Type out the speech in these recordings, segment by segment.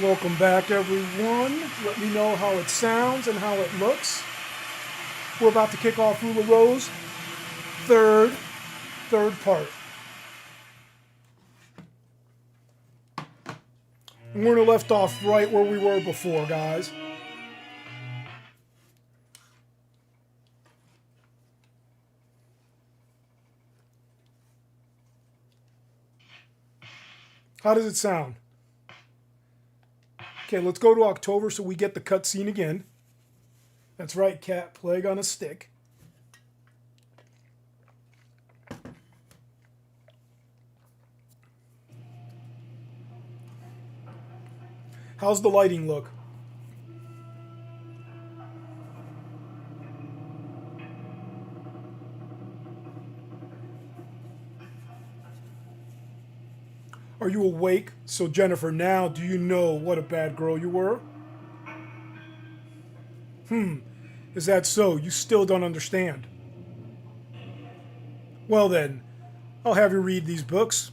Welcome back, everyone. Let me know how it sounds and how it looks. We're about to kick off Rule of Rose, third part. And we're gonna left off right where we were before, guys. How does it sound? Okay, let's go to October so we get the cutscene again. That's right, cat plague on a stick. How's the lighting look? Are you awake? So Jennifer, now do you know what a bad girl you were? Is that so? You still don't understand. Well then, I'll have you read these books.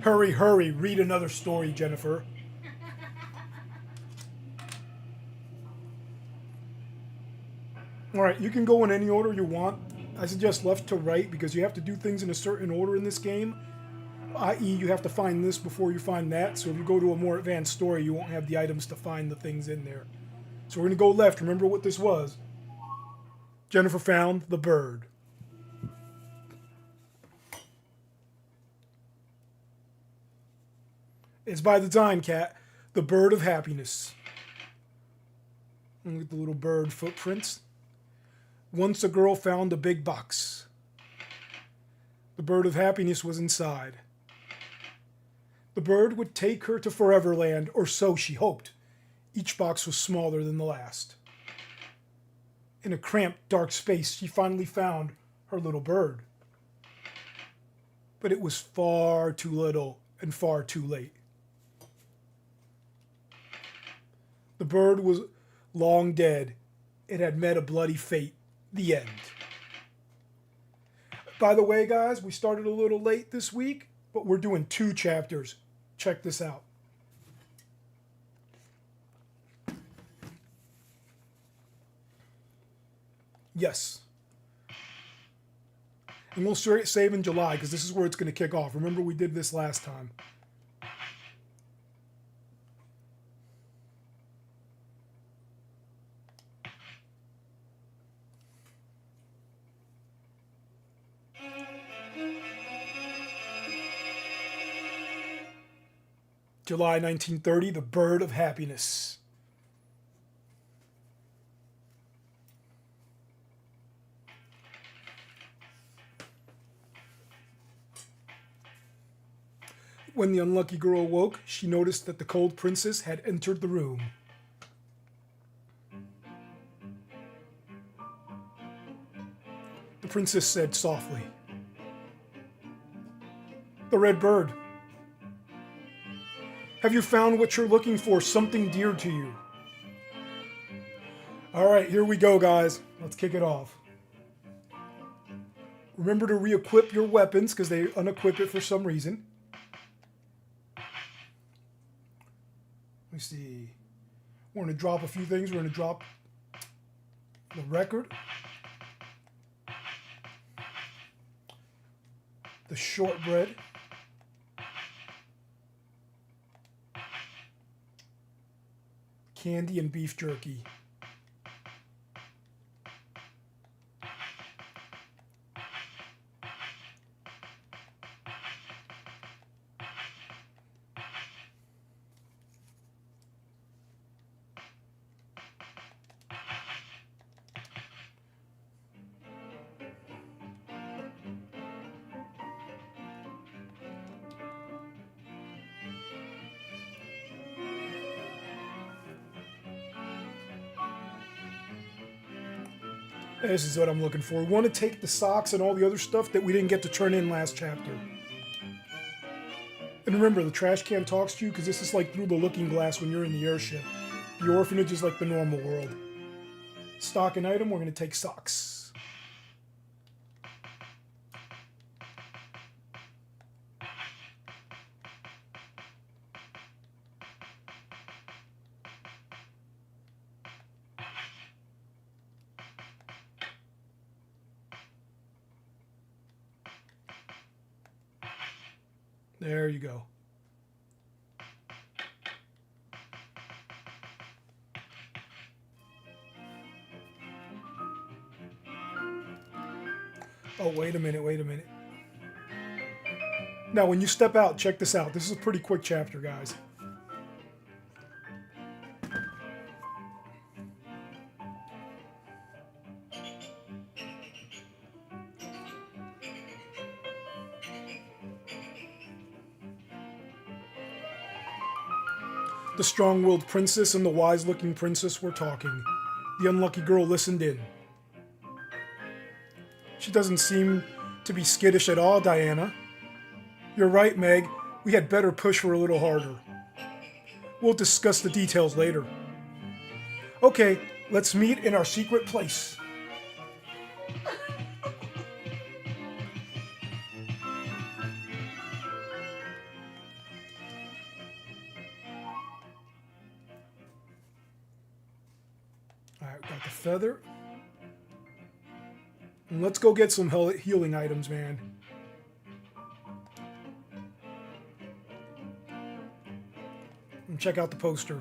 Hurry, hurry, read another story, Jennifer. Alright, you can go in any order you want. I suggest left to right because you have to do things in a certain order in this game. I.e., you have to find this before you find that. So if you go to a more advanced story, you won't have the items to find the things in there. So we're going to go left. Remember what this was. Jennifer found the bird. It's by the time, cat. The bird of happiness. Look at the little bird footprints. Once a girl found a big box. The bird of happiness was inside. The bird would take her to Foreverland, or so she hoped. Each box was smaller than the last. In a cramped, dark space, she finally found her little bird. But it was far too little and far too late. The bird was long dead. It had met a bloody fate. The end. By the way, guys, we started a little late this week, but we're doing 2 chapters. Check this out. Yes. And we'll save in July because this is where it's going to kick off. Remember, we did this last time. July 1930, The Bird of Happiness. When the unlucky girl awoke, she noticed that the cold princess had entered the room. The princess said softly, "The red bird. Have you found what you're looking for? Something dear to you?" Alright, here we go, guys. Let's kick it off. Remember to re-equip your weapons because they unequip it for some reason. Let me see. We're going to drop a few things. We're going to drop the record, the shortbread, candy, and beef jerky. This is what I'm looking for. We want to take the socks and all the other stuff that we didn't get to turn in last chapter. And remember, the trash can talks to you because this is like through the looking glass when you're in the airship. The orphanage is like the normal world. Stock an item, we're going to take socks. There you go. Oh, wait a minute, wait a minute. Now, when you step out, check this out. This is a pretty quick chapter, guys. The strong-willed princess and the wise-looking princess were talking. The unlucky girl listened in. She doesn't seem to be skittish at all, Diana. You're right, Meg. We had better push her a little harder. We'll discuss the details later. Okay, let's meet in our secret place. Alright, we got the feather. And let's go get some healing items, man. And check out the poster.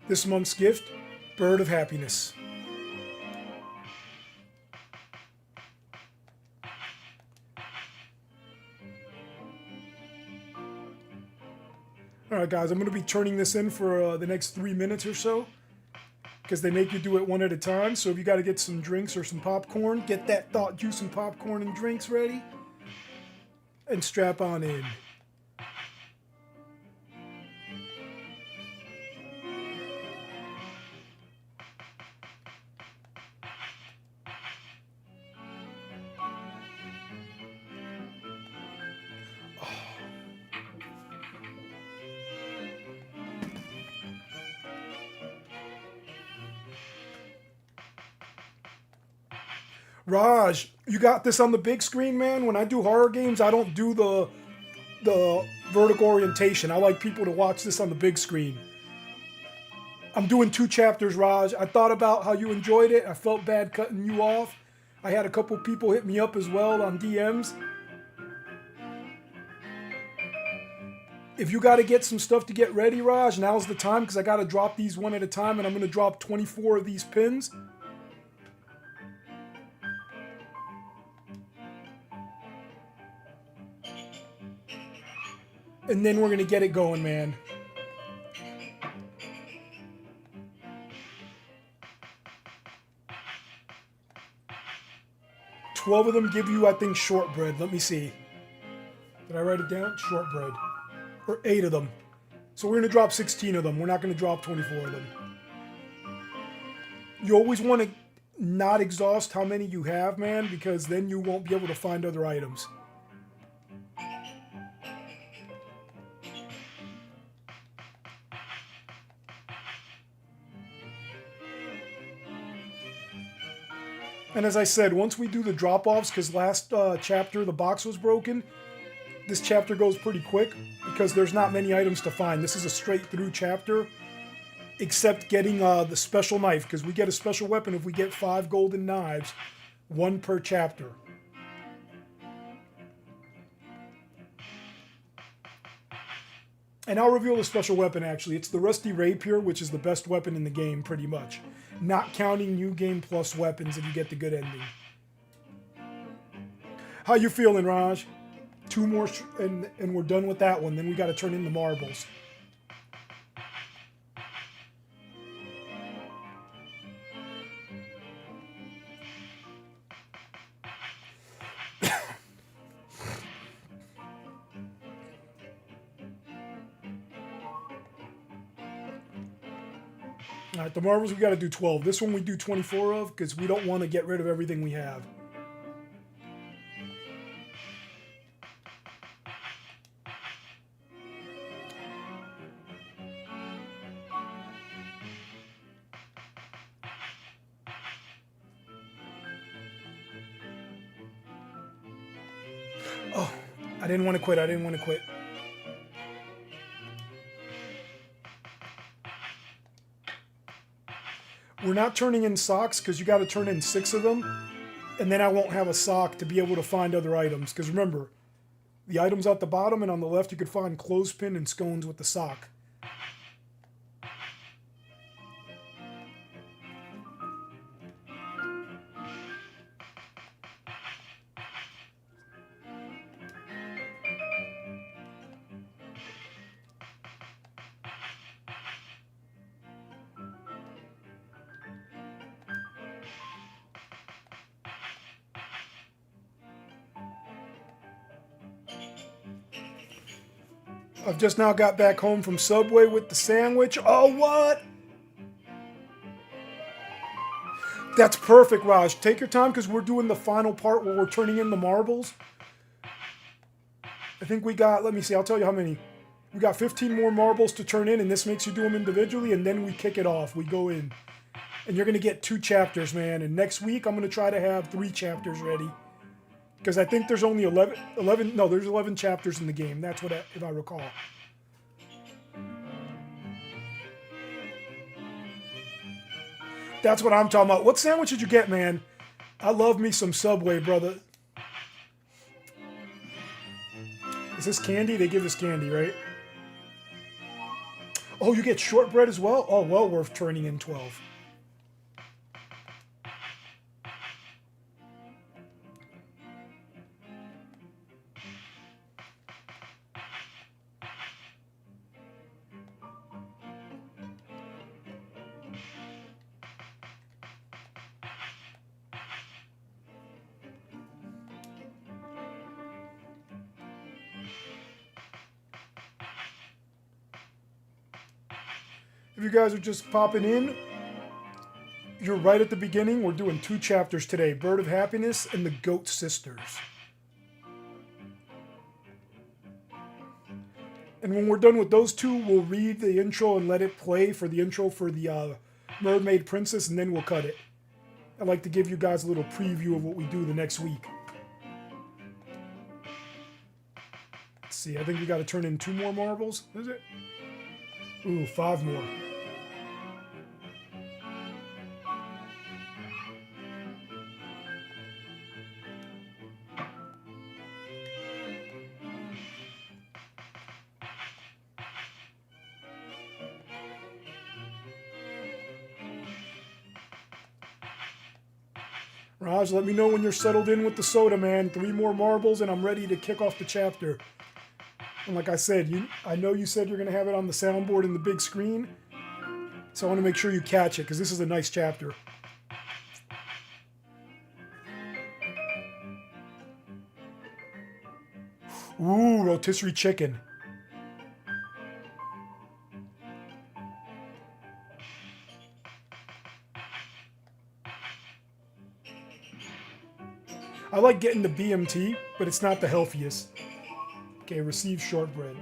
This month's gift, Bird of Happiness. Alright guys, I'm going to be turning this in for the next 3 minutes or so, because they make you do it one at a time. So if you got to get some drinks or some popcorn, get that thought juice and popcorn and drinks ready, and strap on in. Raj, you got this on the big screen, man. When I do horror games, I don't do the vertical orientation. I like people to watch this on the big screen. I'm doing 2 chapters, Raj. I thought about how you enjoyed it. I felt bad cutting you off. I had a couple people hit me up as well on DMs. If you got to get some stuff to get ready, Raj, now's the time, because I got to drop these one at a time, and I'm going to drop 24 of these pins. And then we're going to get it going, man. $12 of them give you, I think, shortbread. Let me see. Did I write it down? Shortbread. Or 8 of them. So we're going to drop 16 of them. We're not going to drop 24 of them. You always want to not exhaust how many you have, man, because then you won't be able to find other items. And as I said, once we do the drop-offs, because last chapter the box was broken, this chapter goes pretty quick because there's not many items to find. This is a straight-through chapter, except getting the special knife, because we get a special weapon if we get 5 golden knives, 1 per chapter. And I'll reveal the special weapon, actually. It's the Rusty Rapier, which is the best weapon in the game, pretty much. Not counting New Game Plus weapons if you get the good ending. How you feeling, Raj? 2 more, and we're done with that one. Then we got to turn in the marbles. All right, the marbles we got to do 12. This one we do 24 of because we don't want to get rid of everything we have. Oh, I didn't want to quit. I didn't want to quit. We're not turning in socks because you got to turn in 6 of them, and then I won't have a sock to be able to find other items. Because remember, The items at the bottom, and on the left you could find clothespin and scones with the sock. I've just now got back home from Subway with the sandwich. Oh, what? That's perfect, Raj. Take your time because we're doing the final part where we're turning in the marbles. I think we got, let me see, I'll tell you how many. We got 15 more marbles to turn in, and this makes you do them individually, and then we kick it off. We go in. And you're going to get 2 chapters, man. And next week, I'm going to try to have 3 chapters ready. Because I think there's only 11, no, there's 11 chapters in the game. That's what, if I recall. That's what I'm talking about. What sandwich did you get, man? I love me some Subway, brother. Is this candy? They give us candy, right? Oh, you get shortbread as well? Oh, well worth turning in 12. If you guys are just popping in, you're right at the beginning. We're doing 2 chapters today. Bird of Happiness and the Goat Sisters. And when we're done with those 2, we'll read the intro and let it play for the intro for the Mermaid Princess, and then we'll cut it. I'd like to give you guys a little preview of what we do the next week. Let's see, I think we got to turn in 2 more marbles. Is it? Ooh, 5 more. Raj, let me know when you're settled in with the soda, man. 3 more marbles and I'm ready to kick off the chapter. And like I said, I know you said you're going to have it on the soundboard and the big screen. So I want to make sure you catch it because this is a nice chapter. Ooh, rotisserie chicken. I like getting the BMT, but it's not the healthiest. Okay, receive shortbread.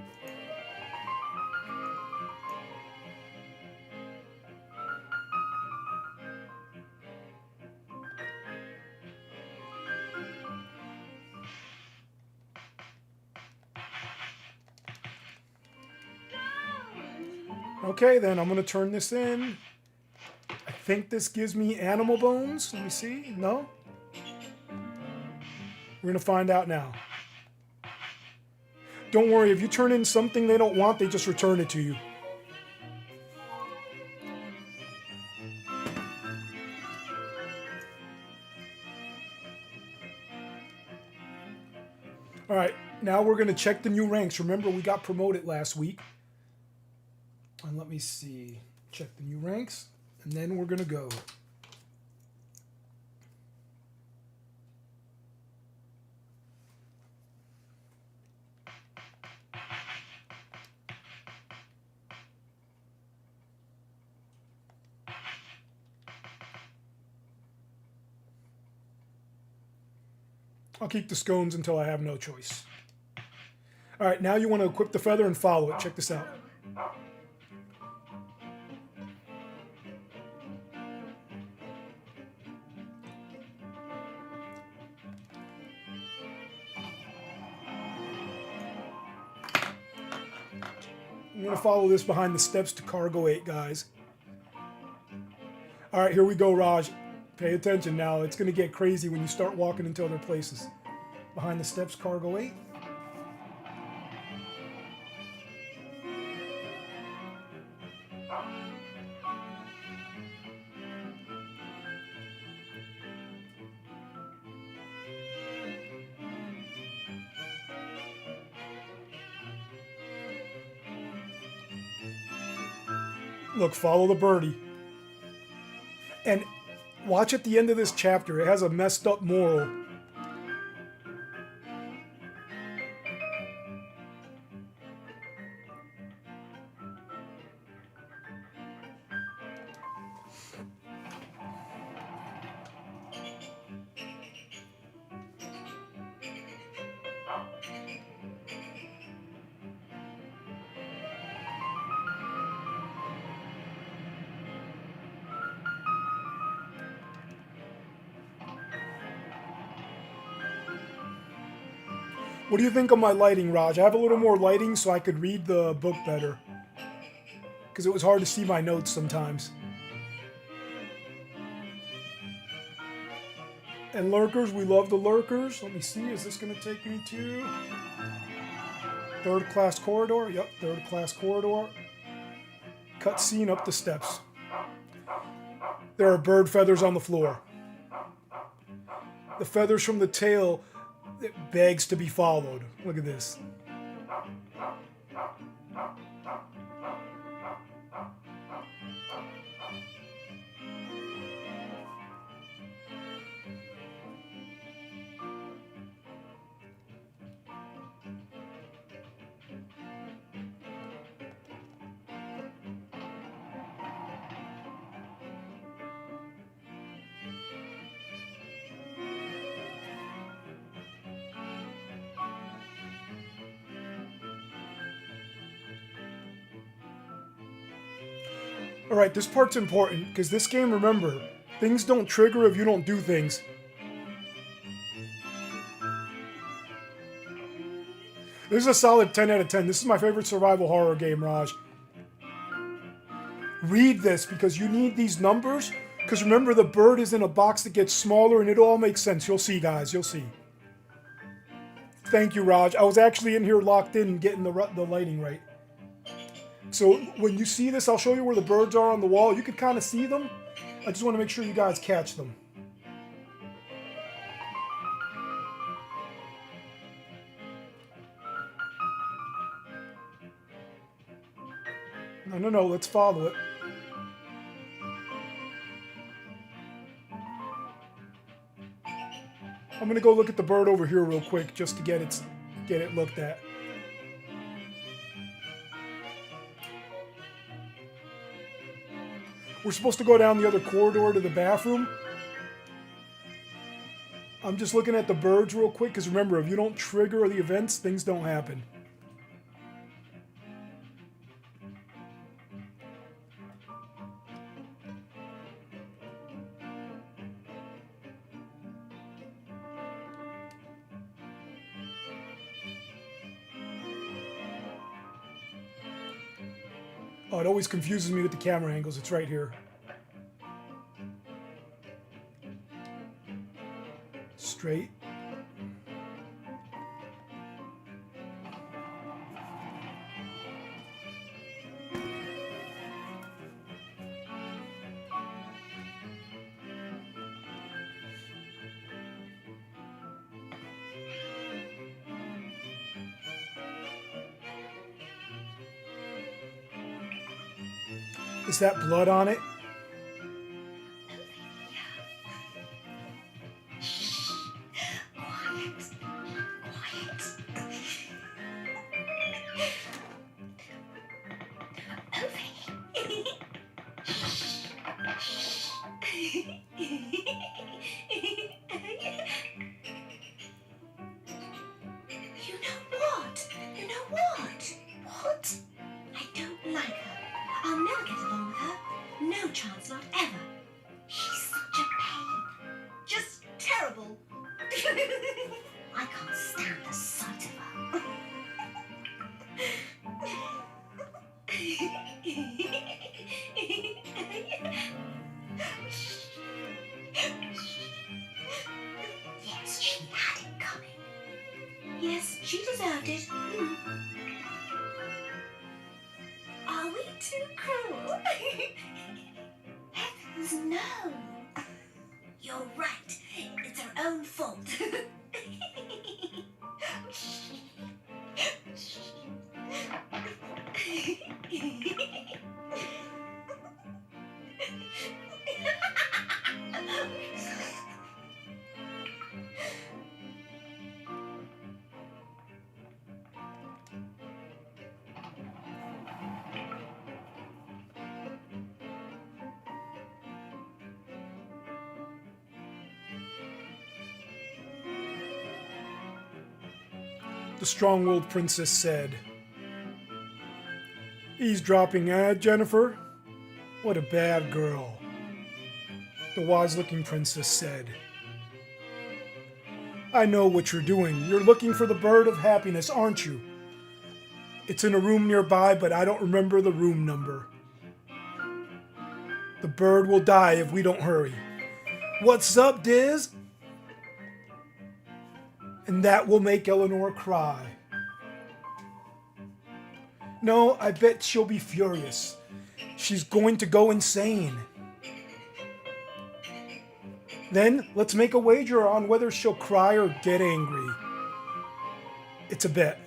Okay, then I'm going to turn this in. I think this gives me animal bones. Let me see. No? We're going to find out now. Don't worry, if you turn in something they don't want, they just return it to you. All right, now we're going to check the new ranks. Remember, we got promoted last week. And let me see. Check the new ranks, and then we're going to go. I'll keep the scones until I have no choice. All right, now you want to equip the feather and follow it. Check this out. I'm going to follow this behind the steps to cargo 8, guys. All right, here we go, Raj. Pay attention now. It's going to get crazy when you start walking into other places. Behind the steps, cargo 8. Look, follow the birdie. And watch at the end of this chapter. It has a messed up moral. What do you think of my lighting, Raj? I have a little more lighting so I could read the book better. Because it was hard to see my notes sometimes. And lurkers, we love the lurkers. Let me see, is this going to take me to... third class corridor? Yep, third class corridor. Cutscene up the steps. There are bird feathers on the floor. The feathers from the tail... it begs to be followed. Look at this. Alright, this part's important, because this game, remember, things don't trigger if you don't do things. This is a solid 10 out of 10. This is my favorite survival horror game, Raj. Read this, because you need these numbers, because remember, the bird is in a box that gets smaller, and it all makes sense. You'll see, guys, you'll see. Thank you, Raj. I was actually in here locked in, getting the lighting right. So when you see this, I'll show you where the birds are on the wall. You can kind of see them. I just want to make sure you guys catch them. No, let's follow it. I'm gonna go look at the bird over here real quick just to get it looked at. We're supposed to go down the other corridor to the bathroom. I'm just looking at the birds real quick, because remember, if you don't trigger the events, things don't happen. Oh, it always confuses me with the camera angles. It's right here. Straight. Is that blood on it? Yes, she deserved it. Are we too cruel? Heavens, no. You're right. It's her own fault. the strong-willed princess said. Eavesdropping, Jennifer? What a bad girl, the wise-looking princess said. I know what you're doing. You're looking for the bird of happiness, aren't you? It's in a room nearby, but I don't remember the room number. The bird will die if we don't hurry. What's up, Diz? And that will make Eleanor cry. No, I bet she'll be furious. She's going to go insane. Then let's make a wager on whether she'll cry or get angry. It's a bet.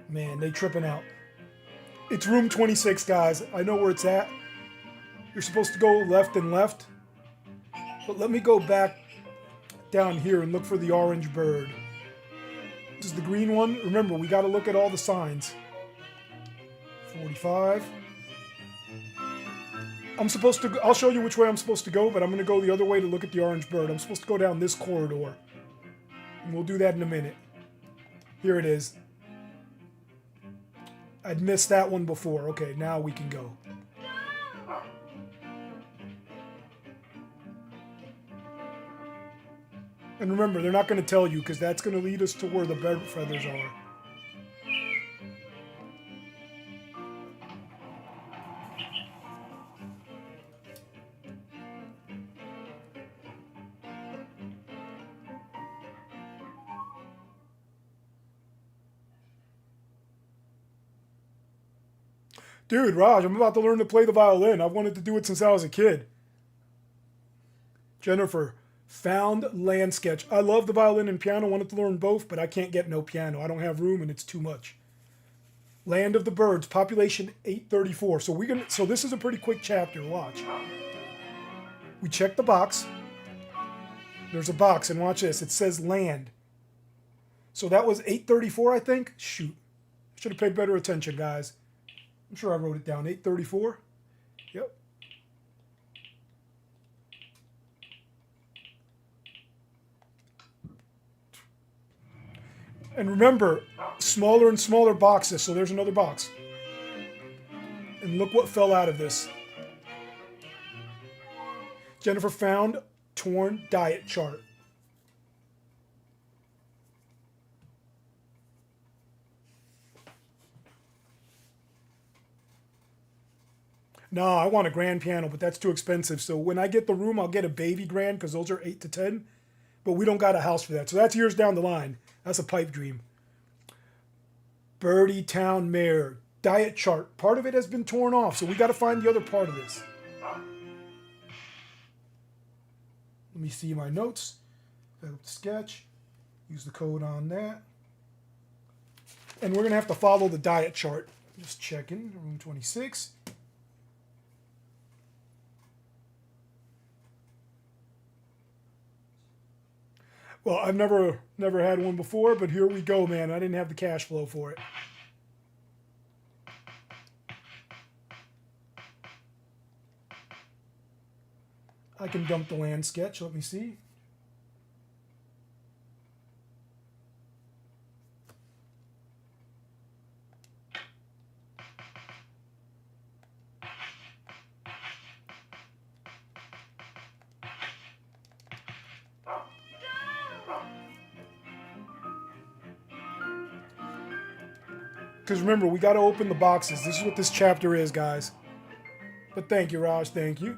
Man, they tripping out. It's room 26, guys. I know where it's at. You're supposed to go left and left. But let me go back down here and look for the orange bird. This is the green one. Remember, we got to look at all the signs. 45. I'll show you which way I'm supposed to go, but I'm going to go the other way to look at the orange bird. I'm supposed to go down this corridor. And we'll do that in a minute. Here it is. I'd missed that one before. Okay, now we can go. And remember, they're not going to tell you because that's going to lead us to where the bird feathers are. Dude, Raj, I'm about to learn to play the violin. I've wanted to do it since I was a kid. Jennifer, found land sketch. I love the violin and piano. Wanted to learn both, but I can't get no piano. I don't have room and it's too much. Land of the Birds, population 834. So this is a pretty quick chapter. Watch. We check the box. There's a box, and watch this. It says land. So that was 834, I think. Shoot. Should have paid better attention, guys. I'm sure I wrote it down. 834. Yep. And remember, smaller and smaller boxes. So there's another box. And look what fell out of this. Jennifer found torn diet chart. No, I want a grand piano, but that's too expensive. So when I get the room, I'll get a baby grand because those are 8 to 10. But we don't got a house for that. So that's years down the line. That's a pipe dream. Birdie Town Mare. Diet chart. Part of it has been torn off, so we got to find the other part of this. Let me see my notes. Set up the sketch. Use the code on that. And we're going to have to follow the diet chart. Just checking. Room 26. Well, I've never had one before, but here we go, man. I didn't have the cash flow for it. I can dump the land sketch. Let me see. Because remember, we got to open the boxes. This is what this chapter is, guys. But thank you, Raj. Thank you.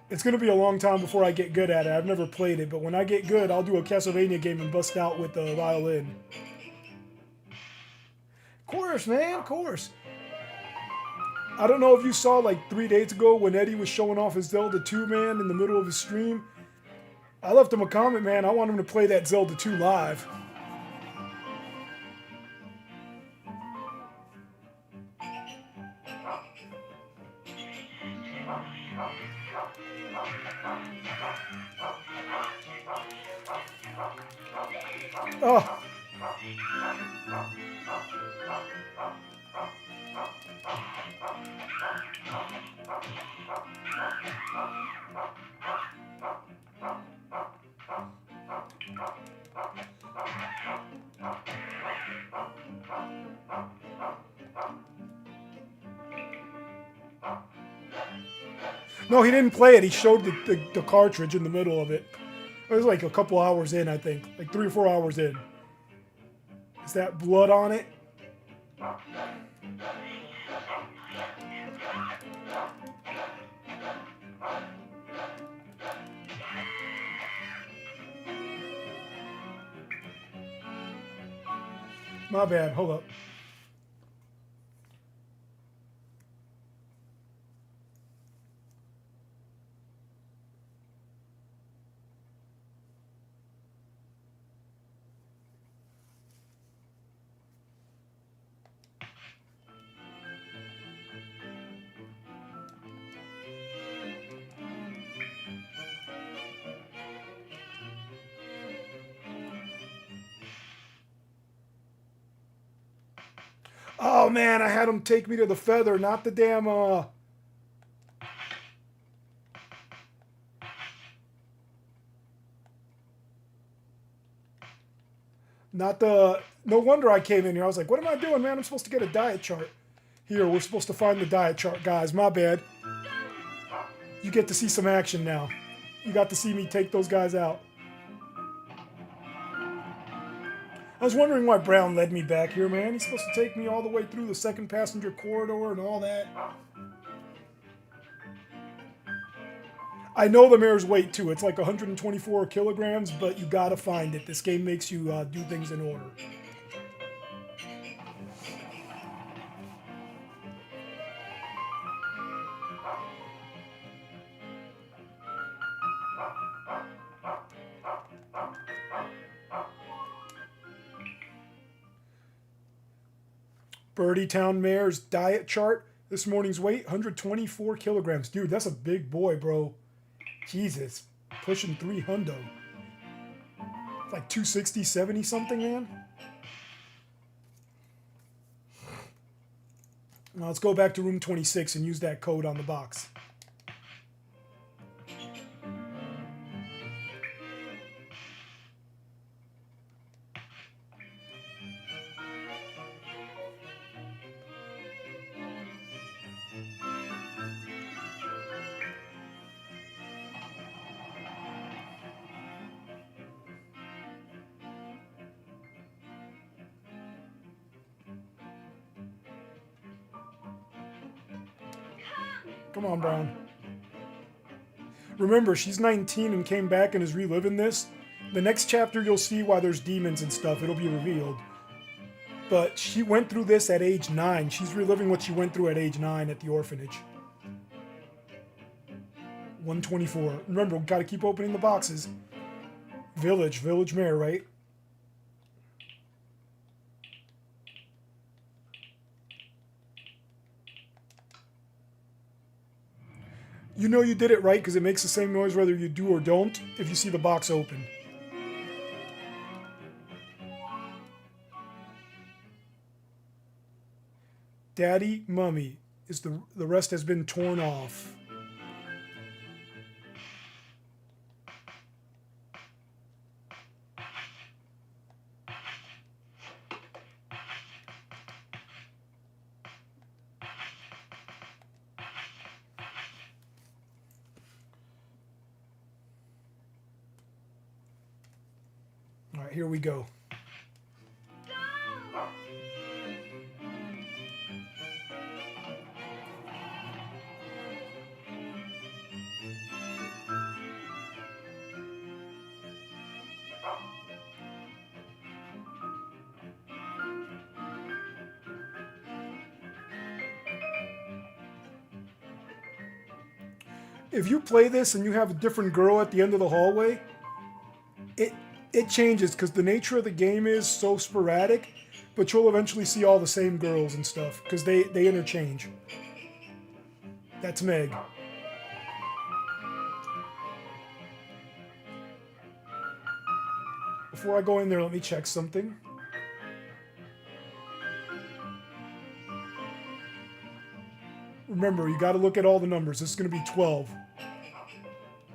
It's going to be a long time before I get good at it. I've never played it, but when I get good, I'll do a Castlevania game and bust out with the violin. Of course, man. Of course. I don't know if you saw like 3 days ago when Eddie was showing off his Zelda 2, man, in the middle of his stream. I left him a comment, man. I want him to play that Zelda 2 live. Oh. No, he didn't play it. He showed the cartridge in the middle of it. It was like a couple hours in, I think. Like 3 or 4 hours in. Is that blood on it? My bad. Hold up. Oh man, I had him take me to the feather, not the damn not the no wonder I came in here. I was like, what am I doing, man? I'm supposed to get a diet chart. Here, we're supposed to find the diet chart, guys. My bad. You get to see some action now. You got to see me take those guys out. I was wondering why Brown led me back here, man. He's supposed to take me all the way through the second passenger corridor and all that. I know the mare's weight too. It's like 124 kilograms, but you gotta find it. This game makes you do things in order. Birdie Town Mare's diet chart. This morning's weight, 124 kilograms. Dude, that's a big boy, bro. Jesus. Pushing 3 hundo. It's like 260, 70 something, man. Now let's go back to room 26 and use that code on the box. Come on, Brown. Remember, she's 19 and came back and is reliving this. The next chapter, you'll see why there's demons and stuff. It'll be revealed. But she went through this at age 9. She's reliving what she went through at age 9 at the orphanage. 124. Remember, we gotta keep opening the boxes. Village mare, right? You know you did it right because it makes the same noise whether you do or don't if you see the box open. Daddy, Mummy is the rest has been torn off. All right, here we go. If you play this and you have a different girl at the end of the hallway, it changes because the nature of the game is so sporadic, but you'll eventually see all the same girls and stuff because they interchange. That's Meg. Before I go in there, let me check something. Remember, you got to look at all the numbers. This is going to be 12.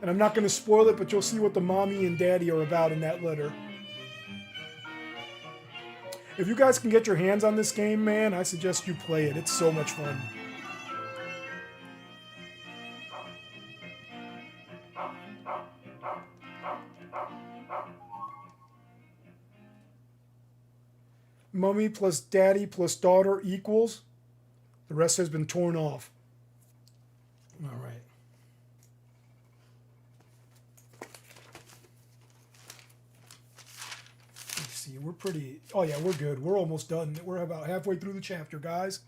And I'm not going to spoil it, but you'll see what the mommy and daddy are about in that letter. If you guys can get your hands on this game, man, I suggest you play it. It's so much fun. Mummy plus daddy plus daughter equals. The rest has been torn off. All right. Let's see. We're pretty... Oh, yeah, we're good. We're almost done. We're about halfway through the chapter, guys.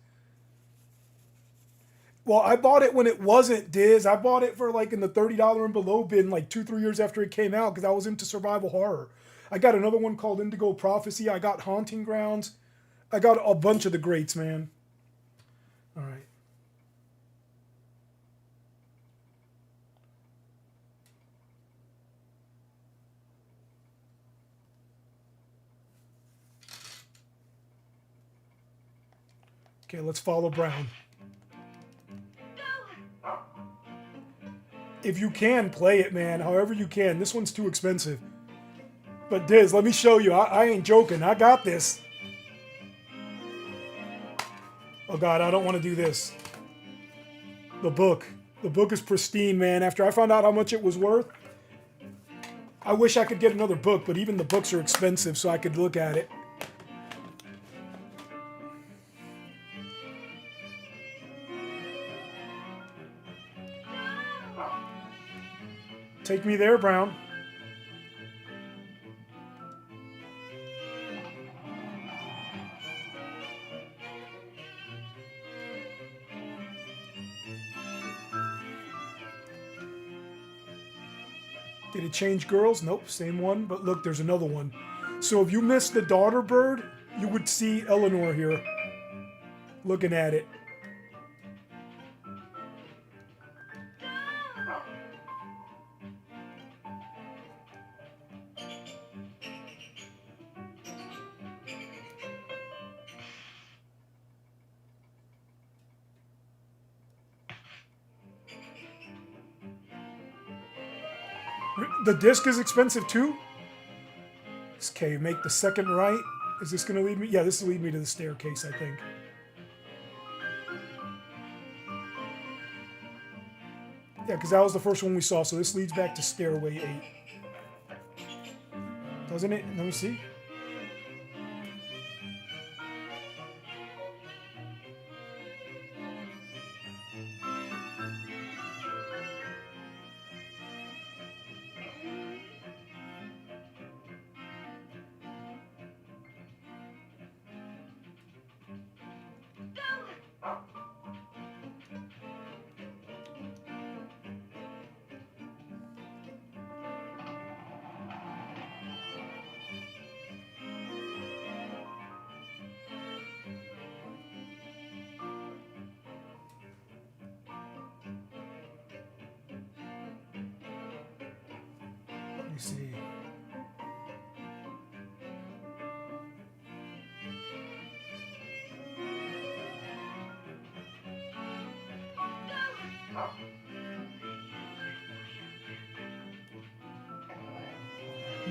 Well, I bought it when it wasn't, Diz. I bought it for like in the $30 and below bin like 2-3 years after it came out because I was into survival horror. I got another one called Indigo Prophecy. I got Haunting Grounds. I got a bunch of the greats, man. All right. Okay, let's follow Brown. If you can, play it, man. However you can. This one's too expensive. But Diz, let me show you. I ain't joking. I got this. Oh, God, I don't want to do this. The book. The book is pristine, man. After I found out how much it was worth, I wish I could get another book, but even the books are expensive, so I could look at it. Take me there, Brown. Did it change girls? Nope, same one. But look, there's another one. So if you missed the daughter bird, you would see Eleanor here looking at it. The disc is expensive too? Okay, make the second right. Is this going to lead me? Yeah, this will lead me to the staircase, I think. Yeah, because that was the first one we saw, so this leads back to Stairway 8. Doesn't it? Let me see. Let me see.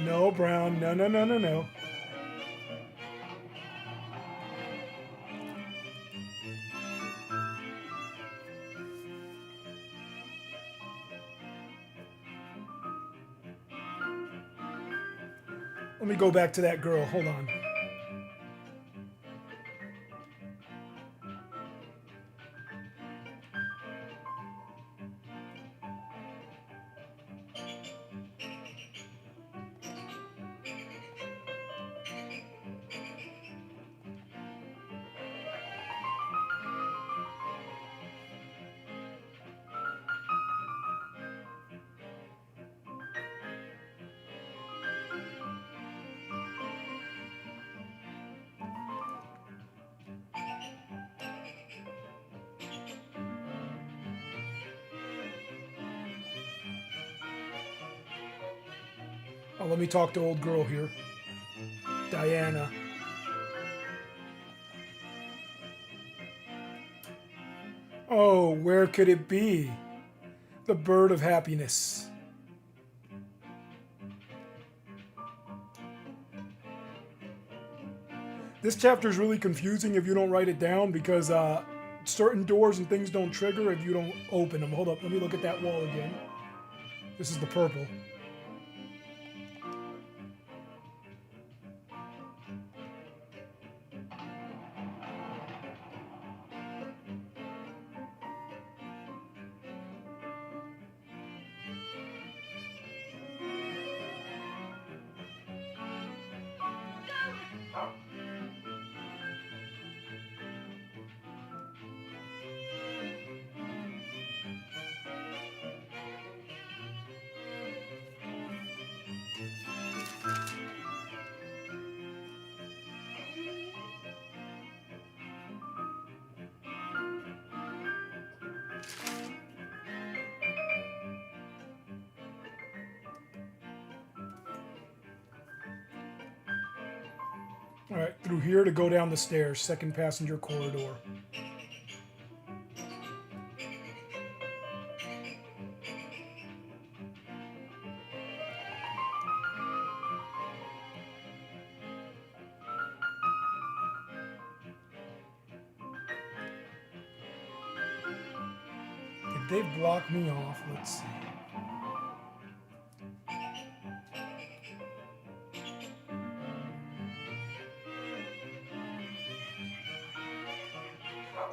No, Brown. No, no, no, no, no. Let me go back to that girl. Hold on. Oh, let me talk to old girl here. Diana. Oh, where could it be? The bird of happiness. This chapter is really confusing if you don't write it down because certain doors and things don't trigger if you don't open them. Hold up, let me look at that wall again. This is the purple. All right, through here to go down the stairs, second passenger corridor. Did they block me off? Let's see.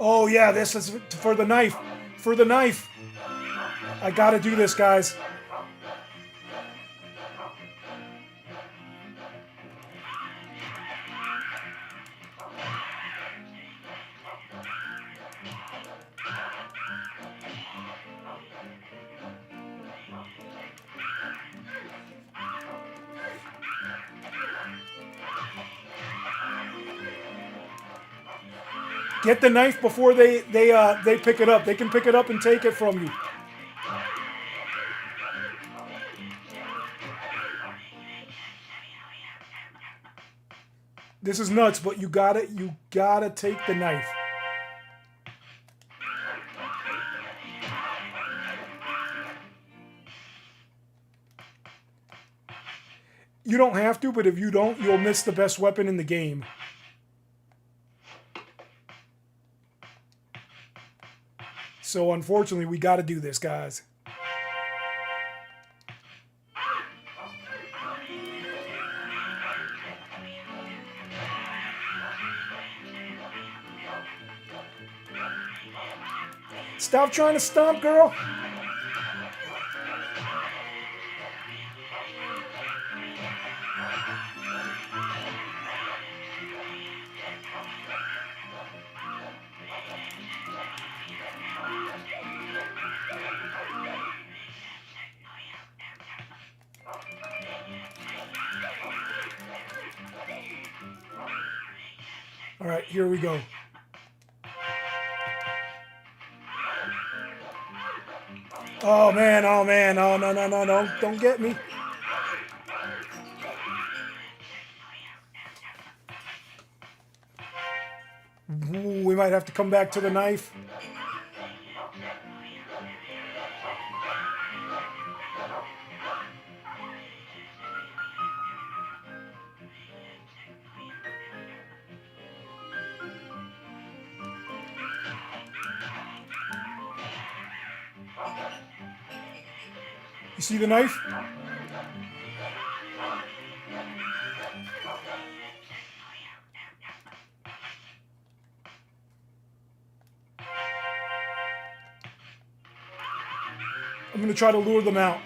Oh yeah, this is for the knife. For the knife. I gotta do this, guys. Get the knife before they pick it up. They can pick it up and take it from you. This is nuts, but you gotta take the knife. You don't have to, but if you don't, you'll miss the best weapon in the game. So unfortunately, we got to do this, guys. Stop trying to stomp, girl. All right, here we go. Oh man, oh man, oh no, don't get me. Ooh, we might have to come back to the knife. You see the knife? I'm going to try to lure them out.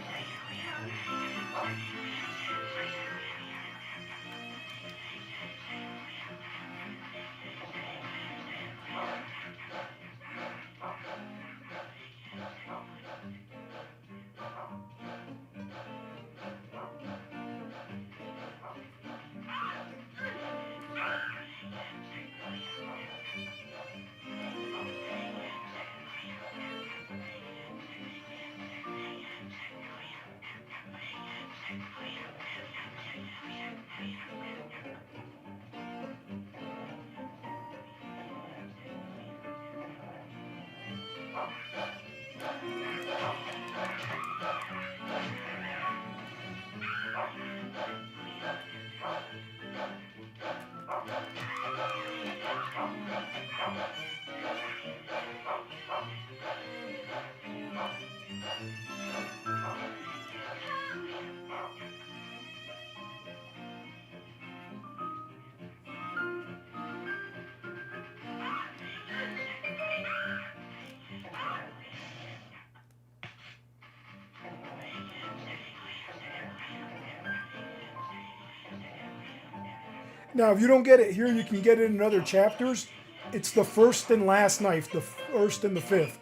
Now, if you don't get it here, you can get it in other chapters. It's the first and last knife, the first and the fifth.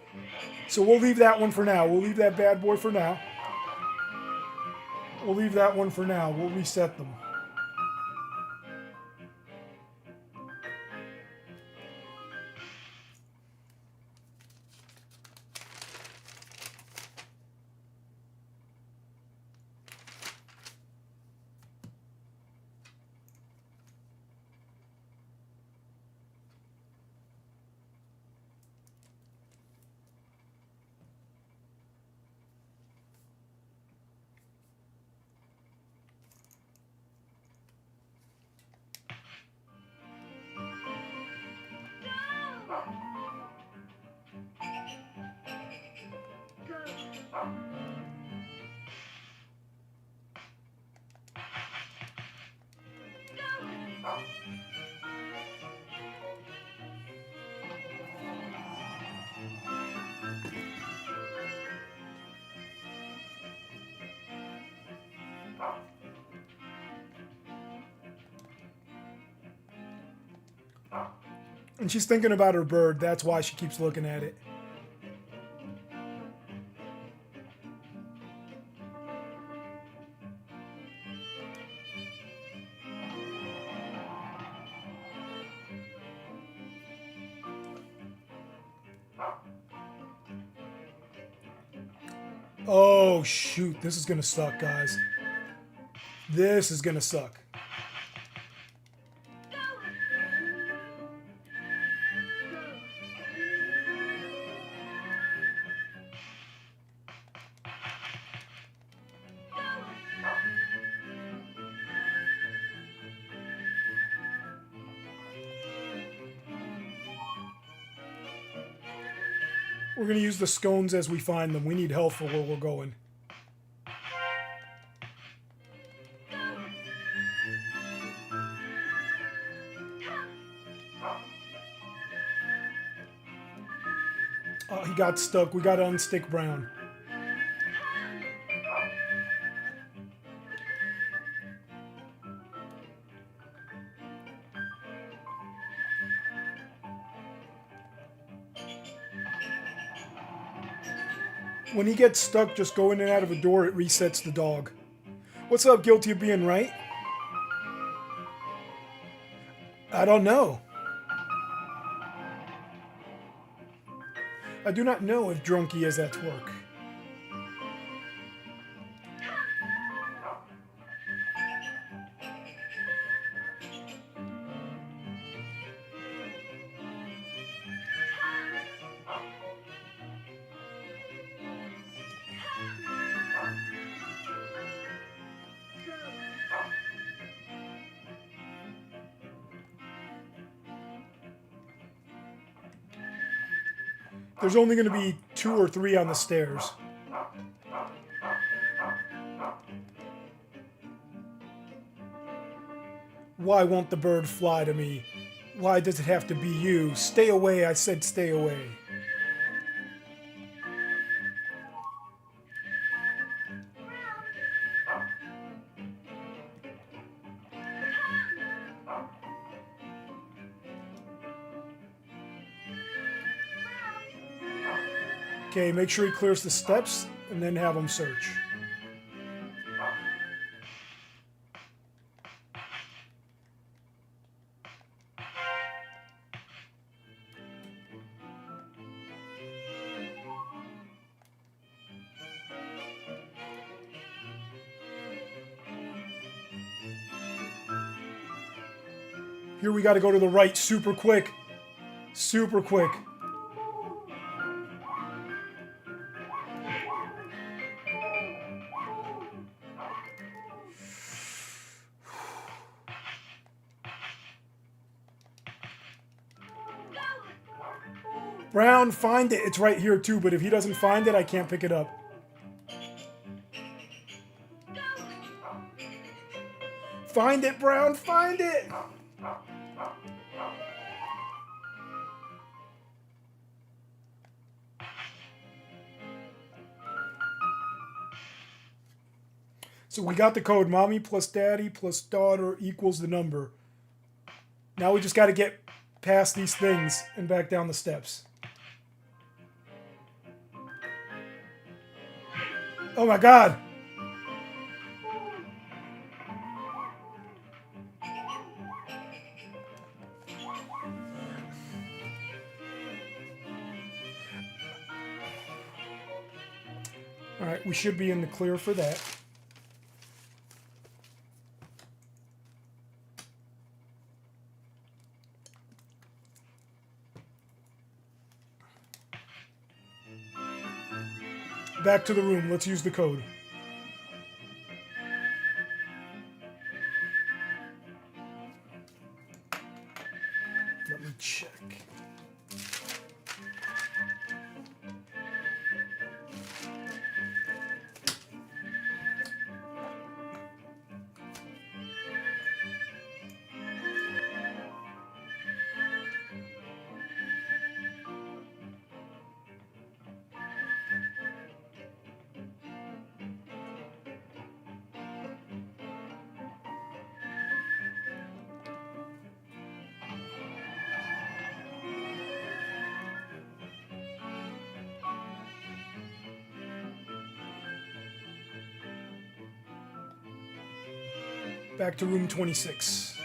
So we'll leave that one for now. We'll leave that bad boy for now. We'll leave that one for now. We'll reset them. And she's thinking about her bird. That's why she keeps looking at it. Oh, shoot. This is going to suck, guys. This is going to suck. We're going to use the scones as we find them. We need help for where we're going. Oh, he got stuck. We got to unstick Brown. When he gets stuck, just go in and out of a door. It resets the dog. What's up, guilty of being right? I don't know. I do not know if Drunky is at work. There's only going to be 2 or 3 on the stairs. Why won't the bird fly to me? Why does it have to be you? Stay away, I said stay away. Okay, make sure he clears the steps and then have him search. Here we got to go to the right super quick. Super quick. Brown, find it. It's right here too, but if he doesn't find it, I can't pick it up. Find it, Brown, find it! So we got the code. Mommy plus daddy plus daughter equals the number. Now we just got to get past these things and back down the steps. Oh my God! Alright, we should be in the clear for that. Back to the room. Let's use the code. Let me check. Back to room 26.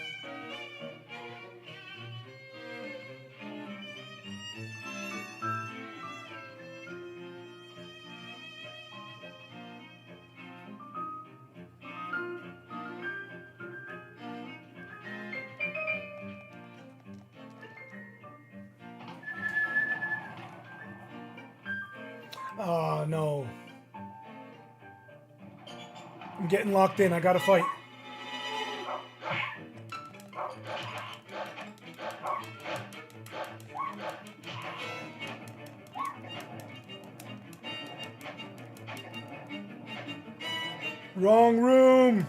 Oh, no. I'm getting locked in. I gotta fight. Wrong room.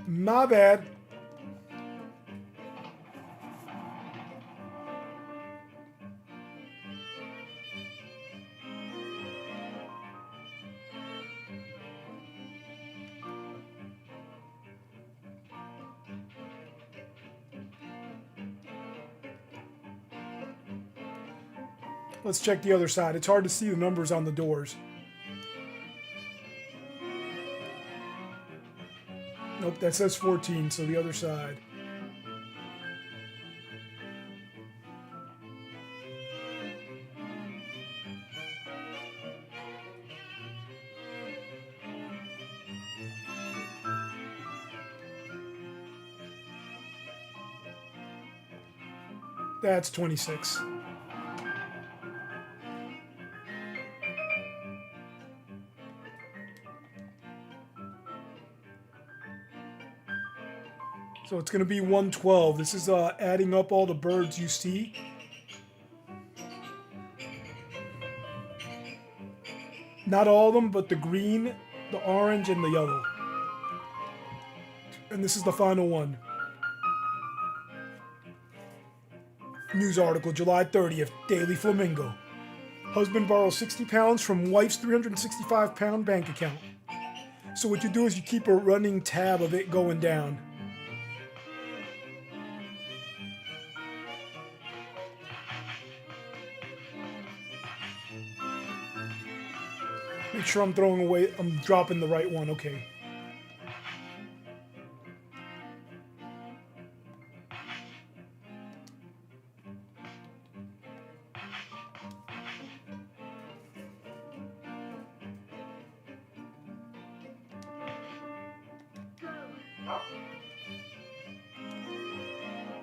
My bad. Let's check the other side. It's hard to see the numbers on the doors. Nope, that says 14, so the other side. That's 26. So it's going to be 112. This is adding up all the birds you see. Not all of them, but the green, the orange, and the yellow. And this is the final one. News article, July 30th, Daily Flamingo. Husband borrows 60 pounds from wife's 365-pound bank account. So what you do is you keep a running tab of it going down. Make sure I'm dropping the right one, okay.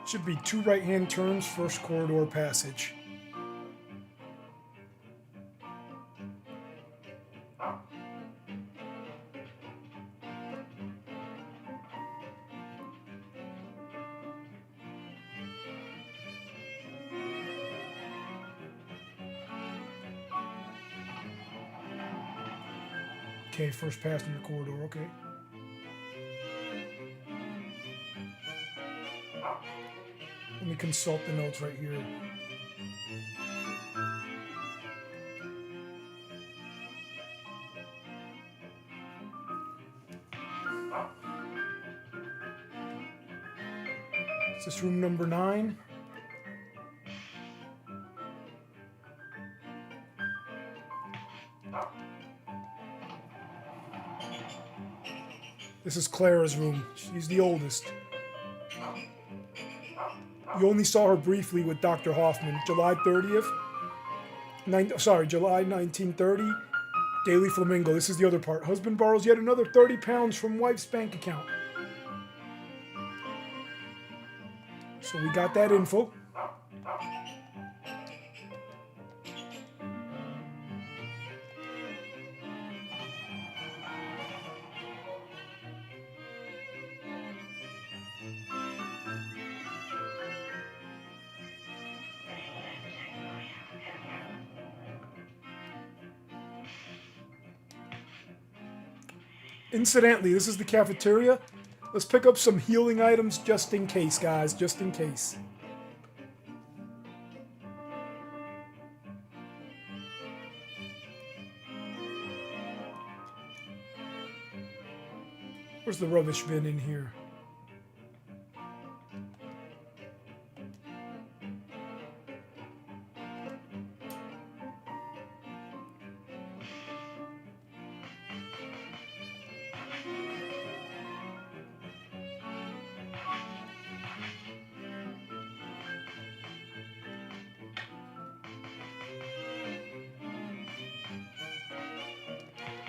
Should be 2 right-hand turns, first corridor passage. Okay, first passenger corridor, okay. Let me consult the notes right here. Is this room number 9? This is Clara's room. She's the oldest. You only saw her briefly with Dr. Hoffman. July 30th. July 1930. Daily Flamingo. This is the other part. Husband borrows yet another 30 pounds from wife's bank account. So we got that info. Incidentally, this is the cafeteria. Let's pick up some healing items just in case, guys. Just in case. Where's the rubbish bin in here?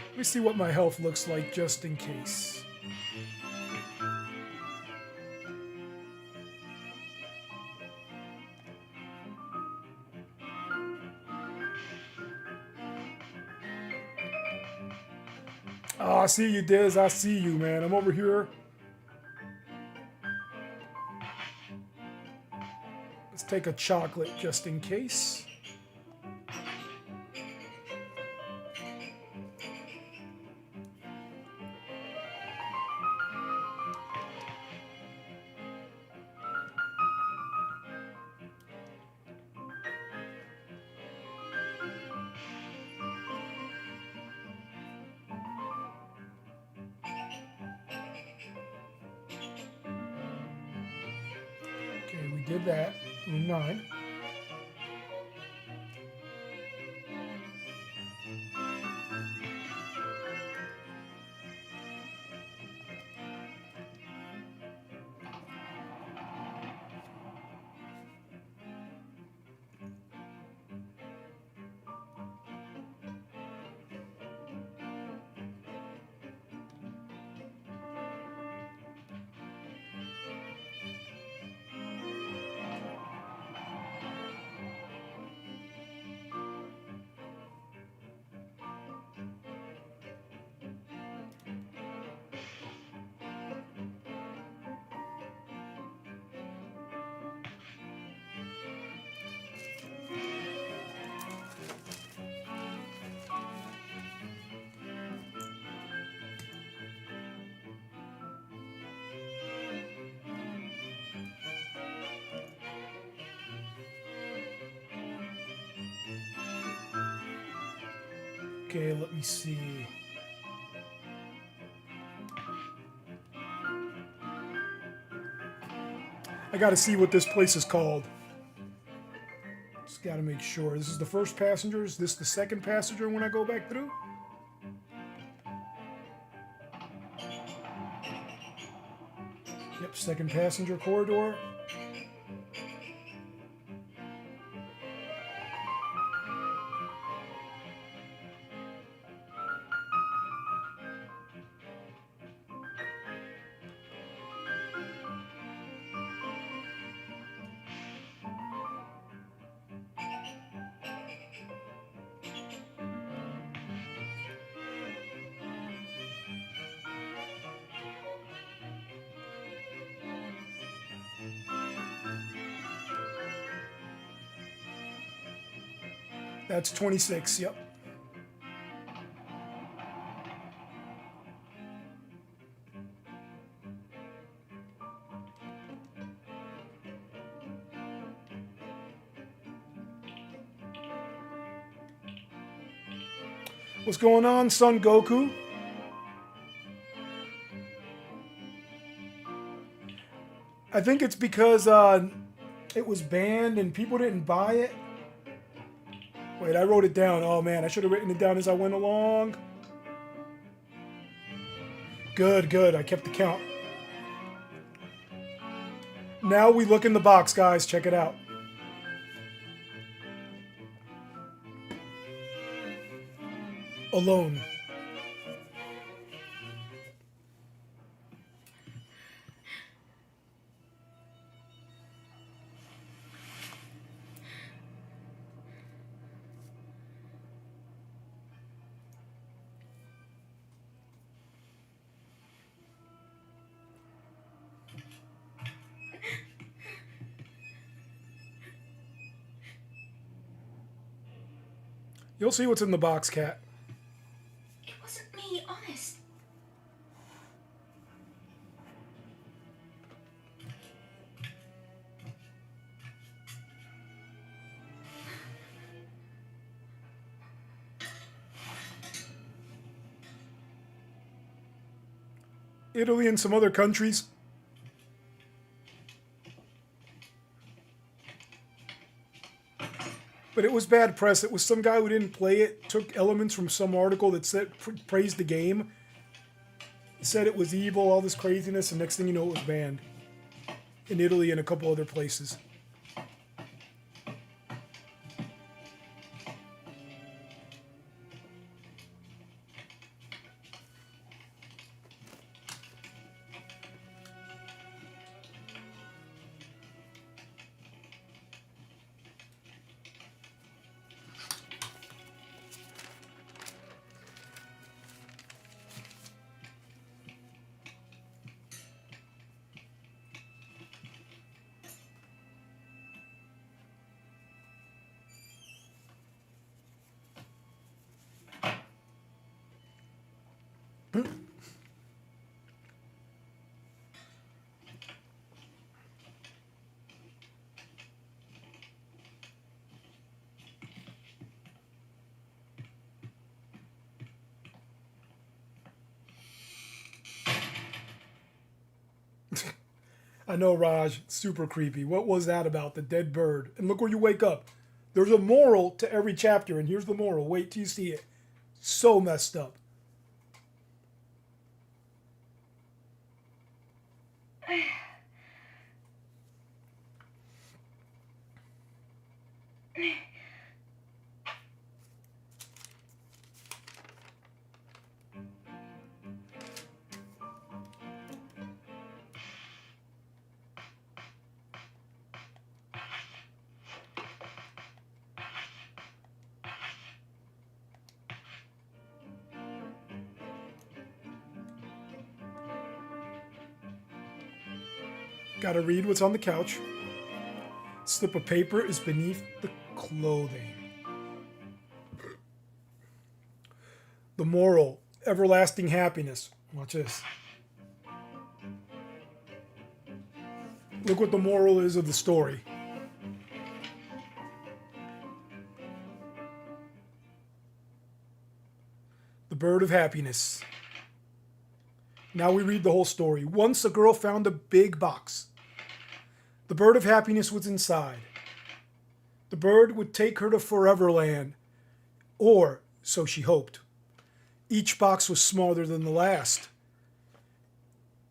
Let me see what my health looks like just in case. Oh, I see you, Diz. I see you, man. I'm over here. Let's take a chocolate just in case. Okay, we did that. Room 9. Okay, let me see. I gotta see what this place is called. Just gotta make sure. This is the first passenger. Is this the second passenger when I go back through? Yep, second passenger corridor. That's 26, yep. What's going on, Son Goku? I think it's because it was banned and people didn't buy it. Wait, I wrote it down. Oh man, I should have written it down as I went along. Good, good. I kept the count. Now we look in the box, guys. Check it out. Alone. You'll see what's in the box, Cat. It wasn't me, honest. Italy and some other countries. But it was bad press. It was some guy who didn't play it, took elements from some article that said praised the game, said it was evil, all this craziness, and next thing you know, it was banned in Italy and a couple other places. I know, Raj. Super creepy. What was that about? The dead bird. And look where you wake up. There's a moral to every chapter, and here's the moral. Wait till you see it. So messed up. Gotta read what's on the couch. Slip of paper is beneath the clothing. The moral, everlasting happiness. Watch this. Look what the moral is of the story. The bird of happiness. Now we read the whole story. Once a girl found a big box. The bird of happiness was inside. The bird would take her to Foreverland, or so she hoped. Each box was smaller than the last.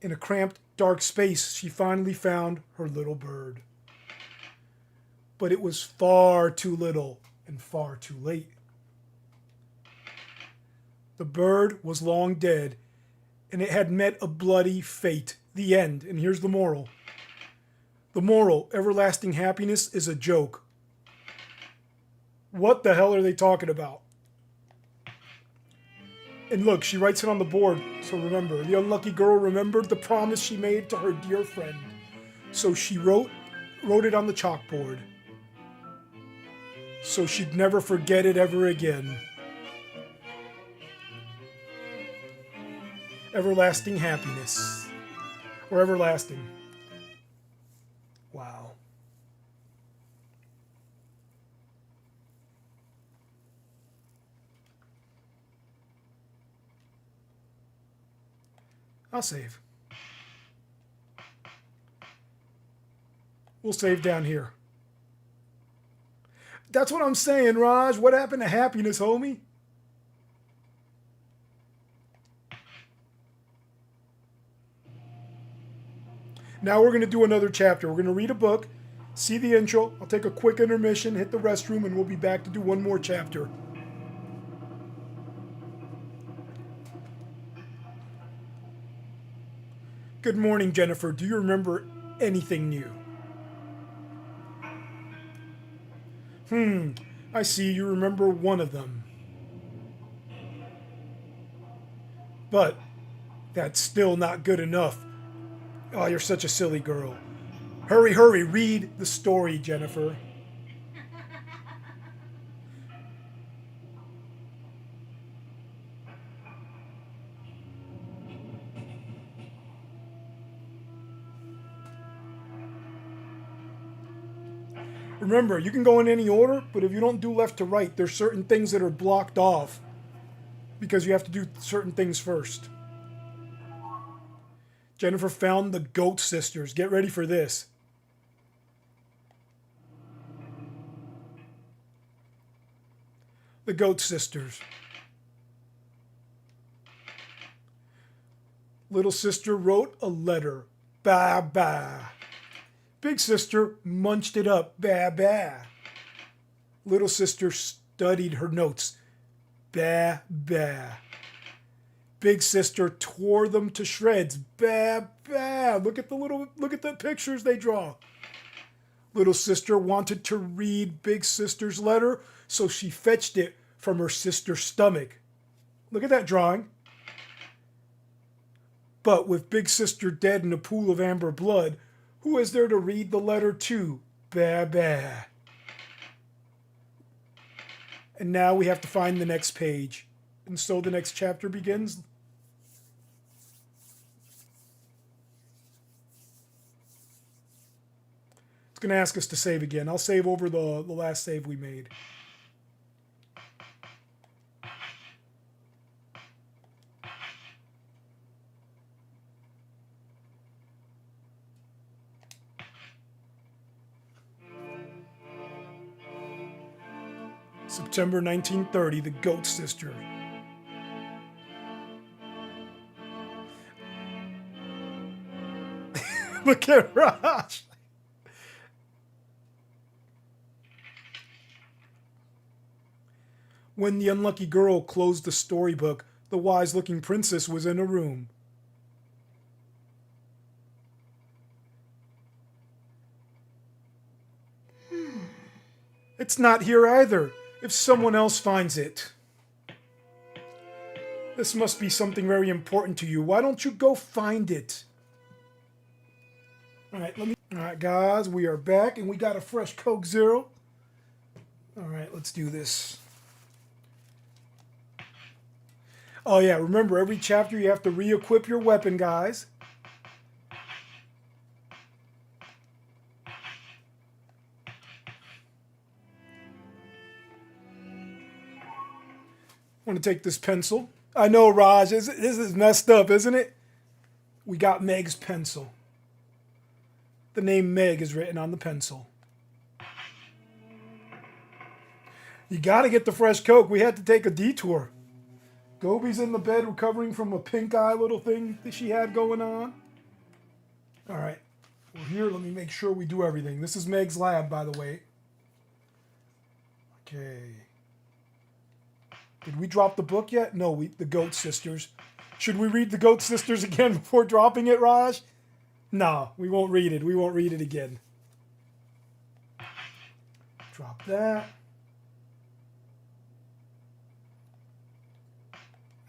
In a cramped, dark space, she finally found her little bird. But it was far too little and far too late. The bird was long dead, and it had met a bloody fate. The end. And here's the moral. The moral, everlasting happiness, is a joke. What the hell are they talking about? And look, she writes it on the board, so remember. The unlucky girl remembered the promise she made to her dear friend. So she wrote it on the chalkboard. So she'd never forget it ever again. Everlasting happiness. Or everlasting. Wow. I'll save. We'll save down here. That's what I'm saying, Raj. What happened to happiness, homie? Now we're going to do another chapter. We're going to read a book, see the intro. I'll take a quick intermission, hit the restroom, and we'll be back to do one more chapter. Good morning, Jennifer. Do you remember anything new? I see you remember one of them. But that's still not good enough. Oh, you're such a silly girl. Hurry, hurry, read the story, Jennifer. Remember, you can go in any order, but if you don't do left to right, there's certain things that are blocked off because you have to do certain things first. Jennifer found the Goat Sisters. Get ready for this. The Goat Sisters. Little sister wrote a letter. Bah, bah. Big sister munched it up. Bah, bah. Little sister studied her notes. Bah, bah. Big sister tore them to shreds. Bah, bah. Look at the pictures they draw. Little sister wanted to read Big sister's letter, so she fetched it from her sister's stomach. Look at that drawing. But with Big sister dead in a pool of amber blood, who is there to read the letter to? Bah, bah. And now we have to find the next page. And so the next chapter begins. It's going to ask us to save again. I'll save over the last save we made. September 1930, the Goat Sister. Look at Raj. When the unlucky girl closed the storybook, the wise-looking princess was in a room. It's not here either. If someone else finds it. This must be something very important to you. Why don't you go find it? Alright, guys, we are back and we got a fresh Coke Zero. Alright, let's do this. Oh yeah, remember every chapter you have to re-equip your weapon, guys. I want to take this pencil. I know, Raj, this is messed up, isn't it? We got Meg's pencil. The name Meg is written on the pencil. You got to get the fresh Coke. We had to take a detour. Gobi's in the bed recovering from a pink eye little thing that she had going on. All right. We're here. Let me make sure we do everything. This is Meg's lab, by the way. Okay. Did we drop the book yet? No, the Goat Sisters. Should we read the Goat Sisters again before dropping it, Raj? No, we won't read it. We won't read it again. Drop that.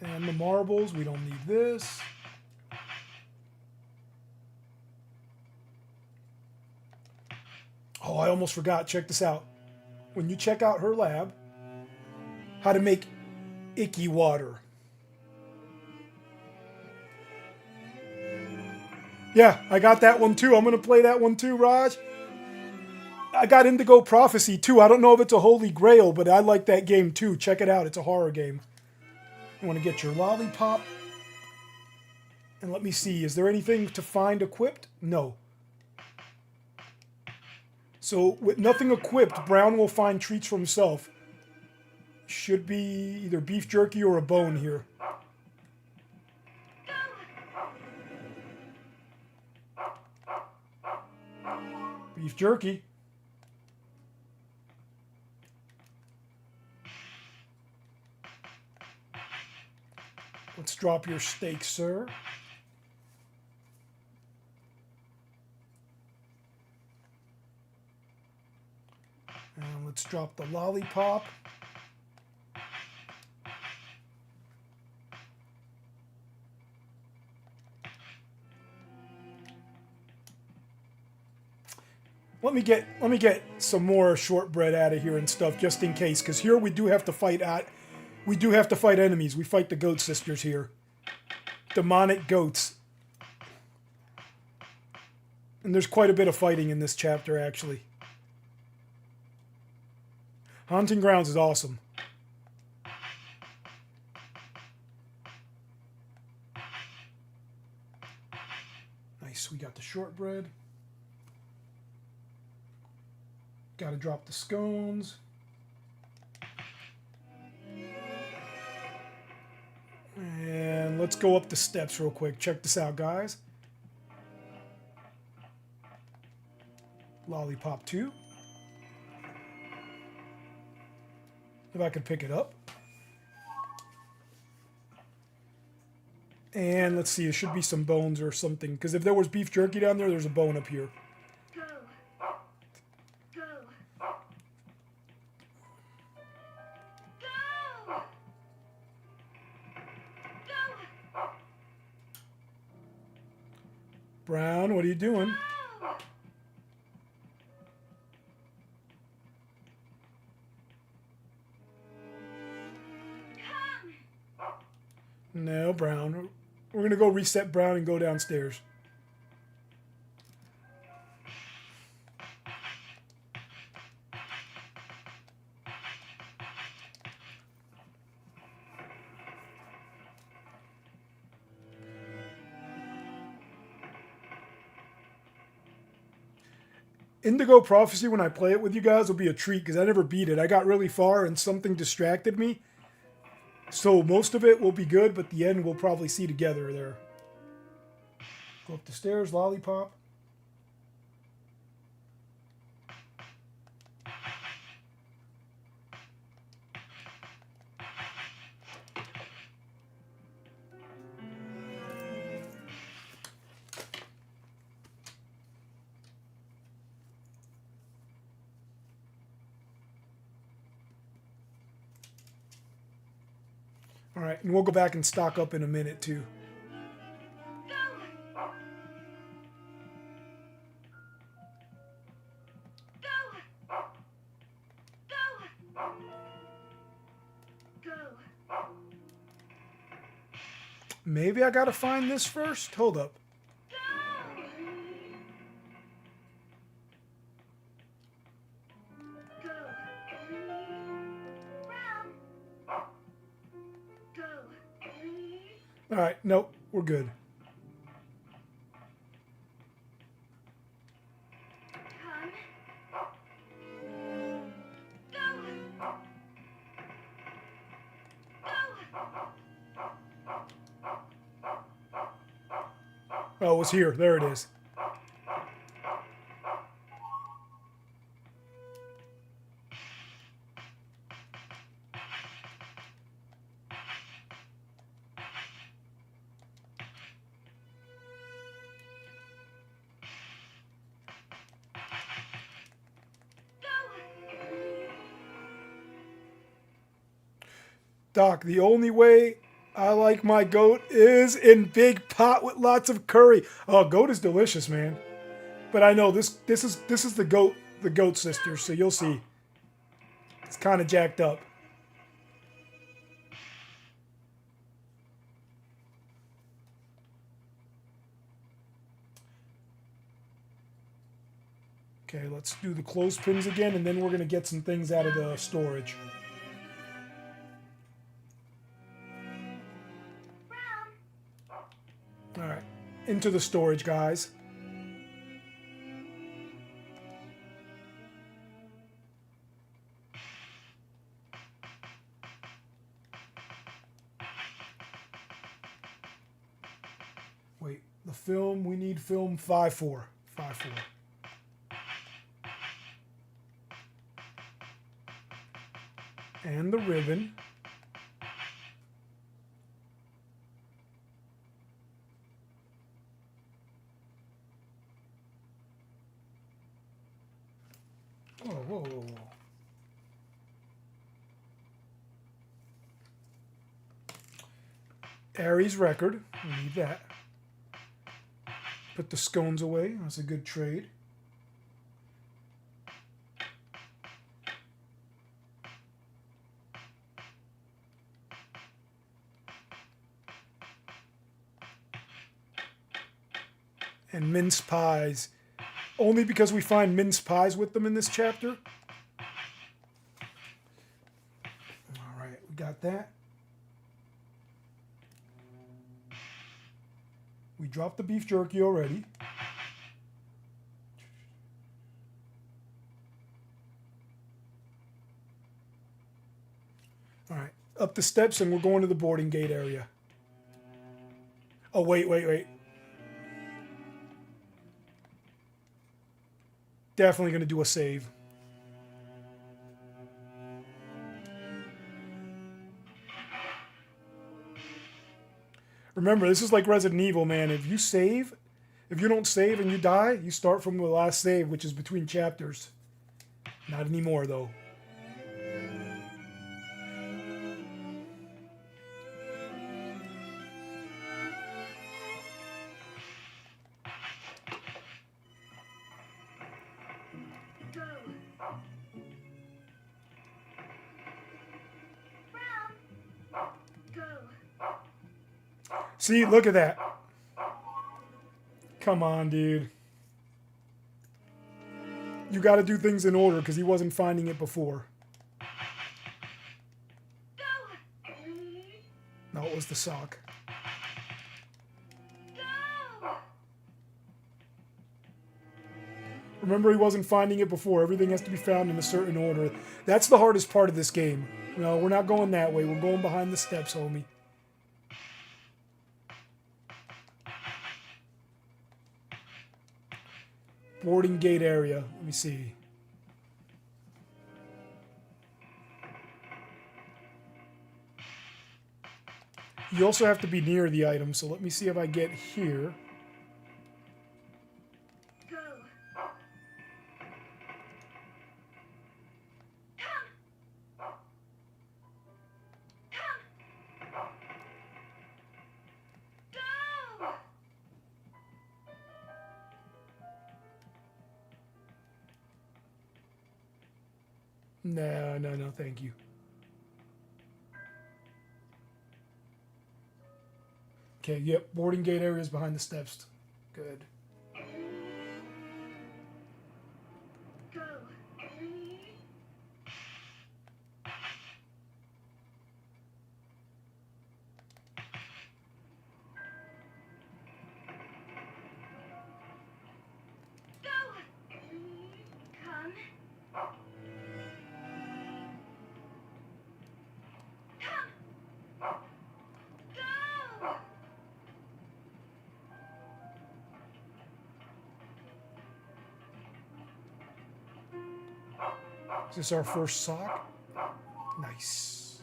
And the marbles, we don't need this. Oh, I almost forgot. Check this out. When you check out her lab, how to make icky water. Yeah, I got that one too. I'm going to play that one too, Raj. I got Indigo Prophecy too. I don't know if it's a holy grail, but I like that game too. Check it out. It's a horror game. You want to get your lollipop. And let me see, is there anything to find equipped? No. So with nothing equipped, Brown will find treats for himself. Should be either beef jerky or a bone here. Beef jerky. Let's drop your steak, sir. And let's drop the lollipop. Let me get some more shortbread out of here and stuff just in case, because here we do have to fight enemies. We fight the goat sisters here. Demonic goats. And there's quite a bit of fighting in this chapter, actually. Haunting Grounds is awesome. Nice, we got the shortbread. Got to drop the scones. And let's go up the steps real quick. Check this out, guys. Lollipop 2. If I could pick it up. And let's see, there should be some bones or something. Because if there was beef jerky down there, there's a bone up here. Brown, what are you doing? No, Brown. We're going to go reset Brown and go downstairs. Indigo Prophecy, when I play it with you guys, will be a treat because I never beat it. I got really far and something distracted me. So most of it will be good, but the end we'll probably see together there. Go up the stairs, lollipop. All right, and we'll go back and stock up in a minute too. Maybe I gotta find this first? Hold up. All right, nope, we're good. Oh, it was here. There it is. Doc, the only way I like my goat is in big pot with lots of curry. Oh, goat is delicious, man. But I know this is the goat sisters, so you'll see. It's kind of jacked up. Okay, let's do the clothespins again, and then we're gonna get some things out of the storage. All right, into the storage, guys. Wait, the film, we need film 5-4. 5-4. And the ribbon. Whoa, whoa, whoa, whoa. Aries record. We need that. Put the scones away. That's a good trade. And mince pies. Only because we find mince pies with them in this chapter. All right, we got that. We dropped the beef jerky already. All right, up the steps and we're going to the boarding gate area. Oh, wait, wait, wait. Definitely going to do a save. Remember, this is like Resident Evil, man. If you don't save and you die, you start from the last save, which is between chapters. Not anymore, though. See, look at that. Come on, dude. You got to do things in order because he wasn't finding it before. No, it was the sock. Remember, he wasn't finding it before. Everything has to be found in a certain order. That's the hardest part of this game. No, we're not going that way. We're going behind the steps, homie. Boarding gate area. Let me see. You also have to be near the item, so let me see if I get here. No, no, no, thank you. Okay, yep, boarding gate area is behind the steps. Good. Is this our first sock? Nice.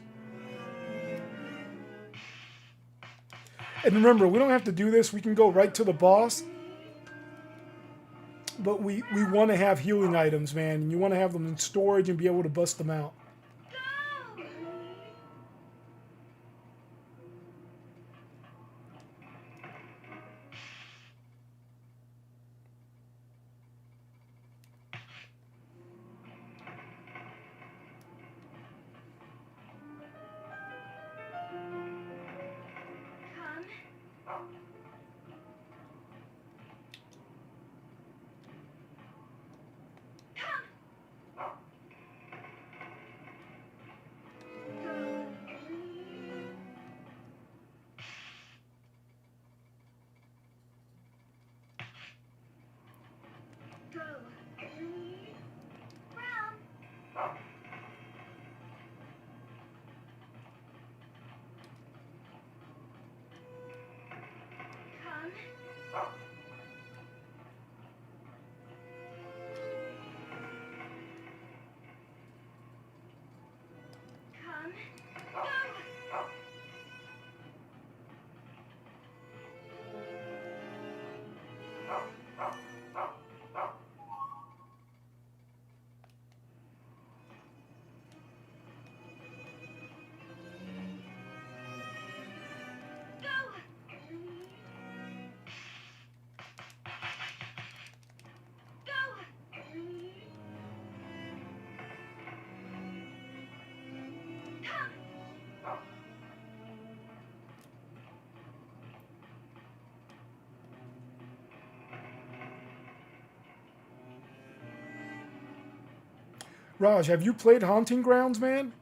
And remember, we don't have to do this. We can go right to the boss. But we want to have healing items, man. And you want to have them in storage and be able to bust them out. Come. Go. Raj, have you played Haunting Grounds, man?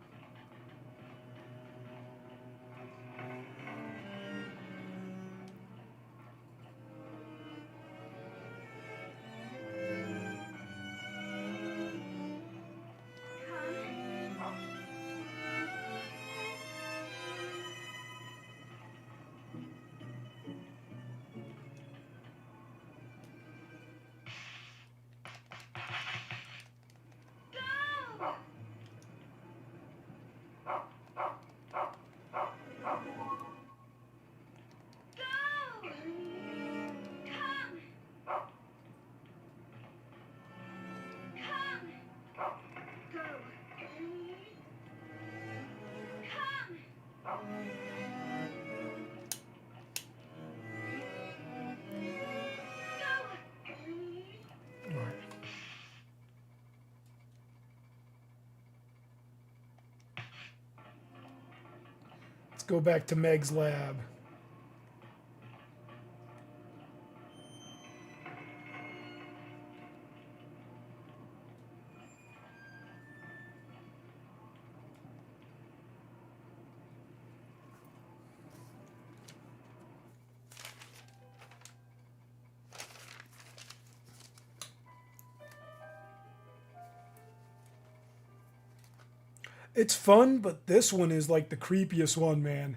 Let's go back to Meg's lab. It's fun, but this one is like the creepiest one, man.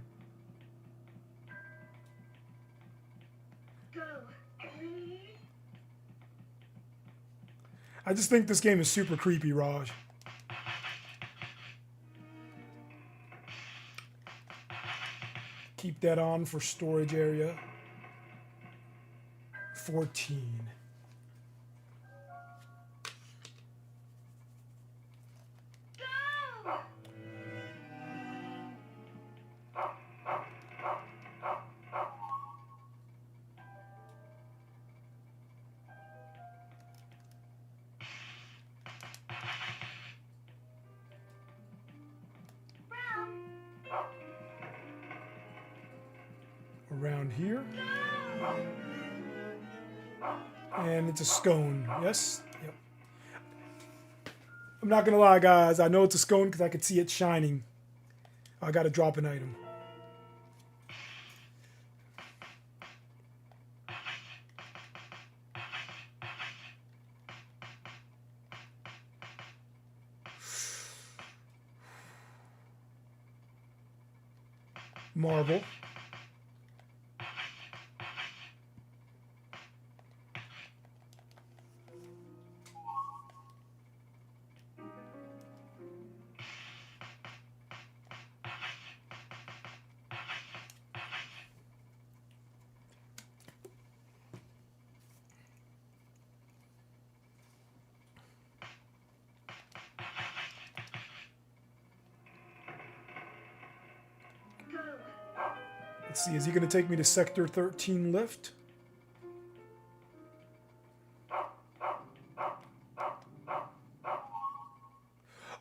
I just think this game is super creepy, Raj. Keep that on for storage area. 14. Around here. And it's a scone. Yes? Yep. I'm not going to lie, guys. I know it's a scone because I could see it shining. I got to drop an item. Marble. Let's see, is he going to take me to Sector 13 lift?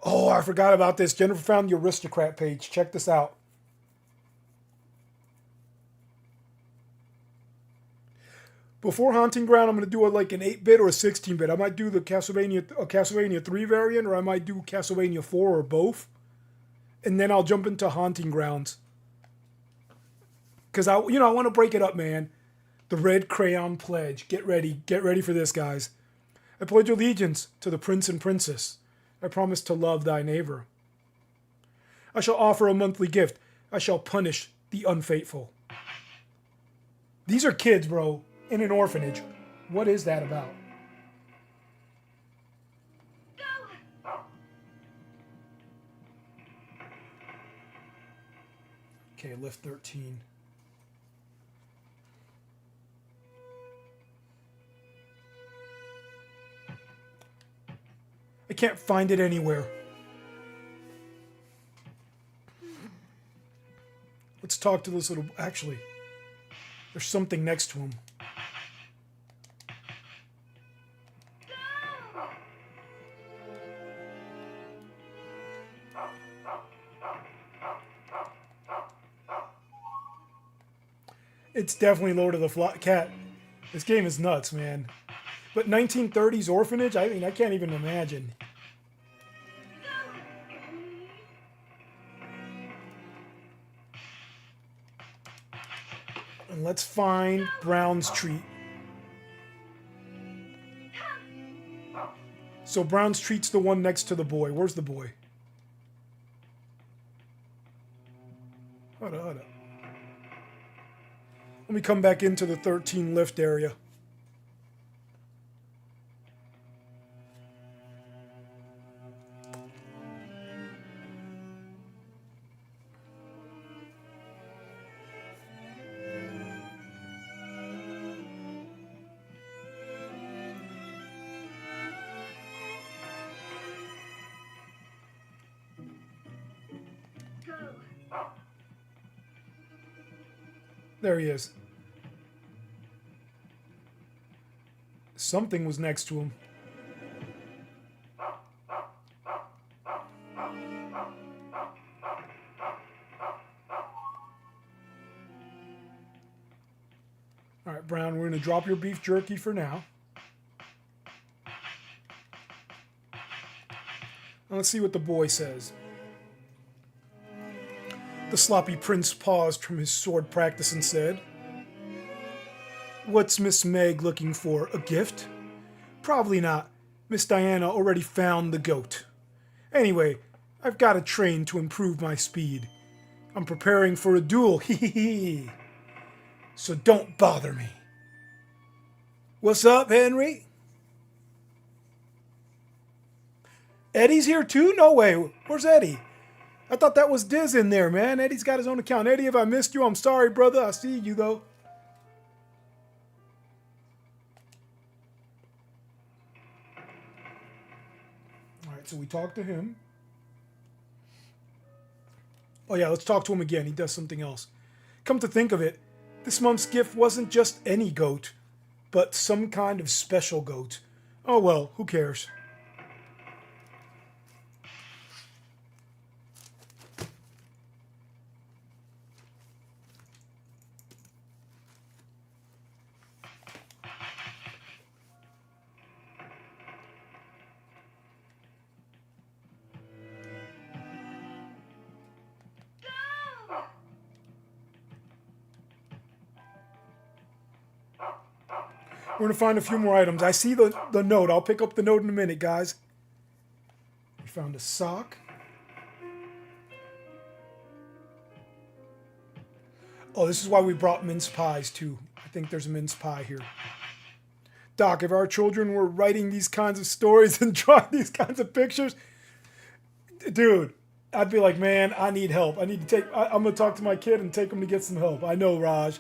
Oh, I forgot about this. Jennifer found the aristocrat page. Check this out. Before Haunting Ground, I'm going to do like an 8-bit or a 16-bit. I might do the Castlevania 3 variant, or I might do Castlevania 4 or both. And then I'll jump into Haunting Grounds. Because I want to break it up, man. The Red Crayon Pledge. Get ready for this, guys. I pledge allegiance to the prince and princess. I promise to love thy neighbor. I shall offer a monthly gift. I shall punish the unfaithful. These are kids, bro, in an orphanage. What is that about? Okay, lift 13. I can't find it anywhere. Let's talk to this little... Actually, there's something next to him. It's definitely Lord of the Cat. This game is nuts, man. But 1930s orphanage? I mean, I can't even imagine. And let's find Brown's treat. So Brown's treat's the one next to the boy. Where's the boy? Hold on. Let me come back into the 13 lift area. There he is. Something was next to him. All right, Brown, we're going to drop your beef jerky for now. Let's see what the boy says. The sloppy prince paused from his sword practice and said, "What's Miss Meg looking for? A gift? Probably not. Miss Diana already found the goat. Anyway, I've got to train to improve my speed. I'm preparing for a duel, hee hee hee. So don't bother me." What's up, Henry? Eddie's here too? No way. Where's Eddie? I thought that was Diz in there, man. Eddie's got his own account. Eddie, if I missed you, I'm sorry, brother. I see you, though. All right, so we talked to him. Oh, yeah, let's talk to him again. He does something else. Come to think of it, this month's gift wasn't just any goat, but some kind of special goat. Oh, well, who cares? We're going to find a few more items. I see the note. I'll pick up the note in a minute, guys. We found a sock. Oh, this is why we brought mince pies, too. I think there's a mince pie here. Doc, if our children were writing these kinds of stories and drawing these kinds of pictures, dude, I'd be like, man, I need help. I'm going to talk to my kid and take him to get some help. I know, Raj.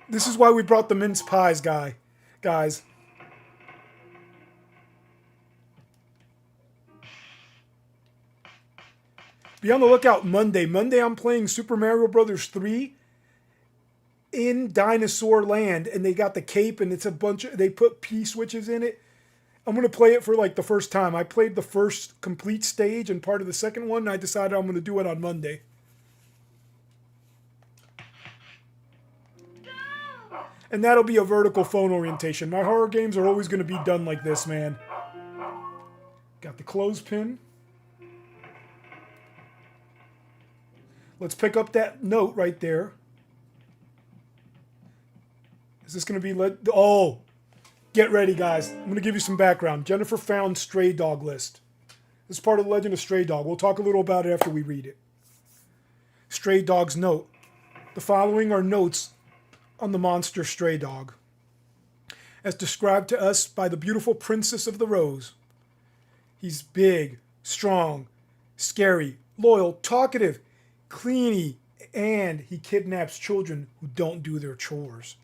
This is why we brought the mince pies, guys. Be on the lookout Monday. Monday I'm playing Super Mario Brothers 3 in Dinosaur Land, and they got the cape, and it's a bunch of, they put P-switches in it. I'm going to play it for like the first time. I played the first complete stage and part of the second one, and I decided I'm going to do it on Monday. And that'll be a vertical phone orientation. My horror games are always going to be done like this, man. Got the clothespin. Let's pick up that note right there. Is this going to be... Oh! Get ready, guys. I'm going to give you some background. Jennifer found Stray Dog list. This is part of the Legend of Stray Dog. We'll talk a little about it after we read it. Stray Dog's note. The following are notes on the monster Stray Dog, as described to us by the beautiful Princess of the Rose. He's big, strong, scary, loyal, talkative, cleany, and he kidnaps children who don't do their chores.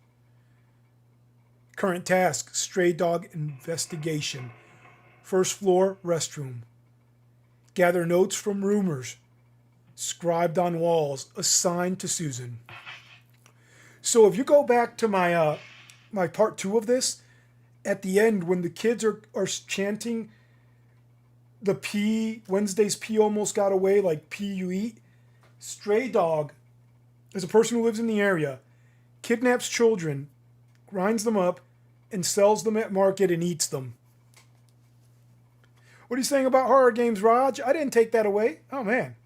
Current task, Stray Dog investigation. First floor, restroom. Gather notes from rumors, scribed on walls, assigned to Susan. So if you go back to my my part 2 of this, at the end when the kids are chanting the P, Wednesday's P almost got away, like P you eat, Stray Dog is a person who lives in the area, kidnaps children, grinds them up, and sells them at market and eats them. What are you saying about horror games, Raj? I didn't take that away. Oh, man.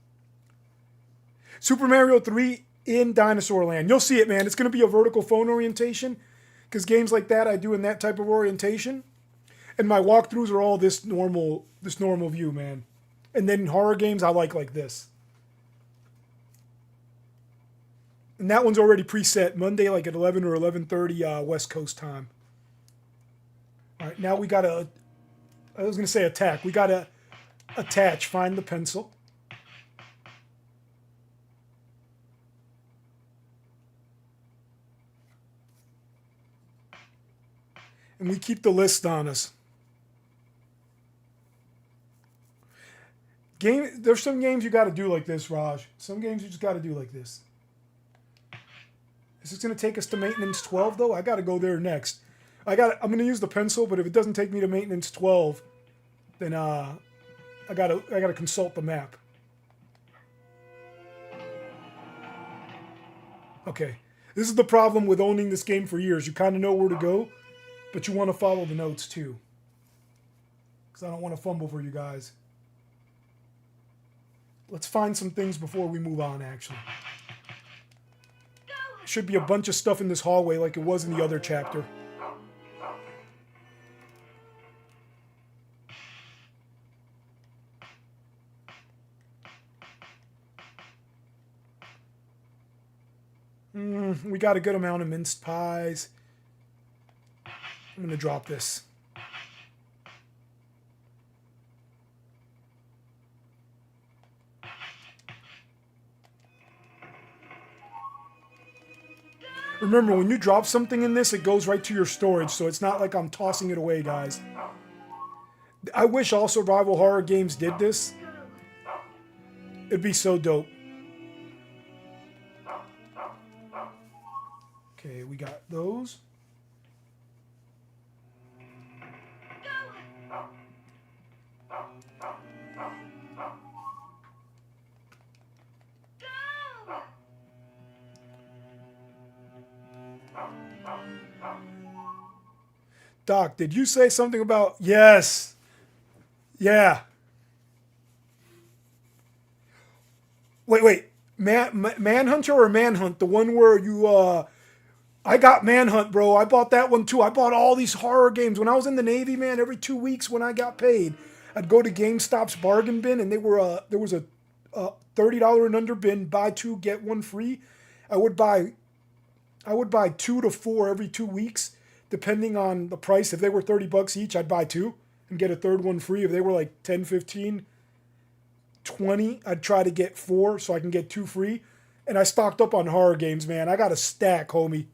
Super Mario 3 in Dinosaur Land. You'll see it, man. It's going to be a vertical phone orientation because games like that I do in that type of orientation. And my walkthroughs are all this normal view, man. And then horror games I like this. And that one's already preset. Monday like at 11 or 11:30 West Coast time. All right, now we got to... I was going to say attack. We got to attach. Find the pencil. And we keep the list on us. There's some games you got to do like this, Raj. Some games you just got to do like this. Is this going to take us to maintenance 12 though? I got to go there next. I'm going to use the pencil, but if it doesn't take me to maintenance 12, then I got to consult the map. Okay. This is the problem with owning this game for years. You kind of know where to go, but you want to follow the notes too. Because I don't want to fumble for you guys. Let's find some things before we move on, actually. There should be a bunch of stuff in this hallway like it was in the other chapter. We got a good amount of minced pies. I'm going to drop this. Remember, when you drop something in this, it goes right to your storage, so it's not like I'm tossing it away, guys. I wish all survival horror games did this. It'd be so dope. Okay, we got those. Doc, did you say something about... Yes. Yeah. Wait. Manhunter or Manhunt? The one where you... I got Manhunt, bro. I bought that one too. I bought all these horror games. When I was in the Navy, man, every 2 weeks when I got paid, I'd go to GameStop's bargain bin, and there was a $30 and under bin, buy two, get one free. I would buy 2 to 4 every 2 weeks, depending on the price. If they were $30 each, I'd buy 2 and get a third one free. If they were like 10, 15, 20, I'd try to get 4 so I can get 2 free. And I stocked up on horror games, man. I got a stack, homie.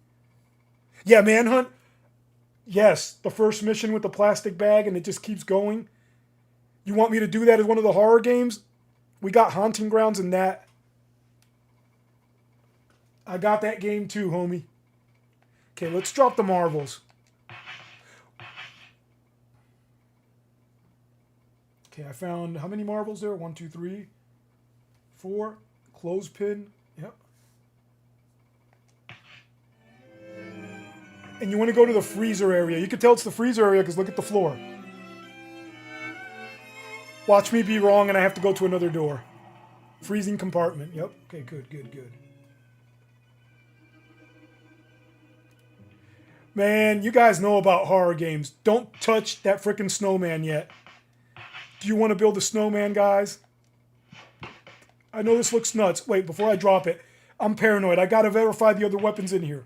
Yeah, Manhunt. Yes, the first mission with the plastic bag and it just keeps going. You want me to do that as one of the horror games? We got Haunting Grounds in that. I got that game too, homie. Okay, let's drop the marbles. Okay, I found how many marbles there? 1, 2, 3, 4. Clothespin. Yep. And you want to go to the freezer area. You can tell it's the freezer area because look at the floor. Watch me be wrong and I have to go to another door. Freezing compartment. Yep. Okay, good. Man, you guys know about horror games. Don't touch that frickin' snowman yet. Do you want to build a snowman, guys? I know this looks nuts. Wait, before I drop it, I'm paranoid. I gotta verify the other weapons in here.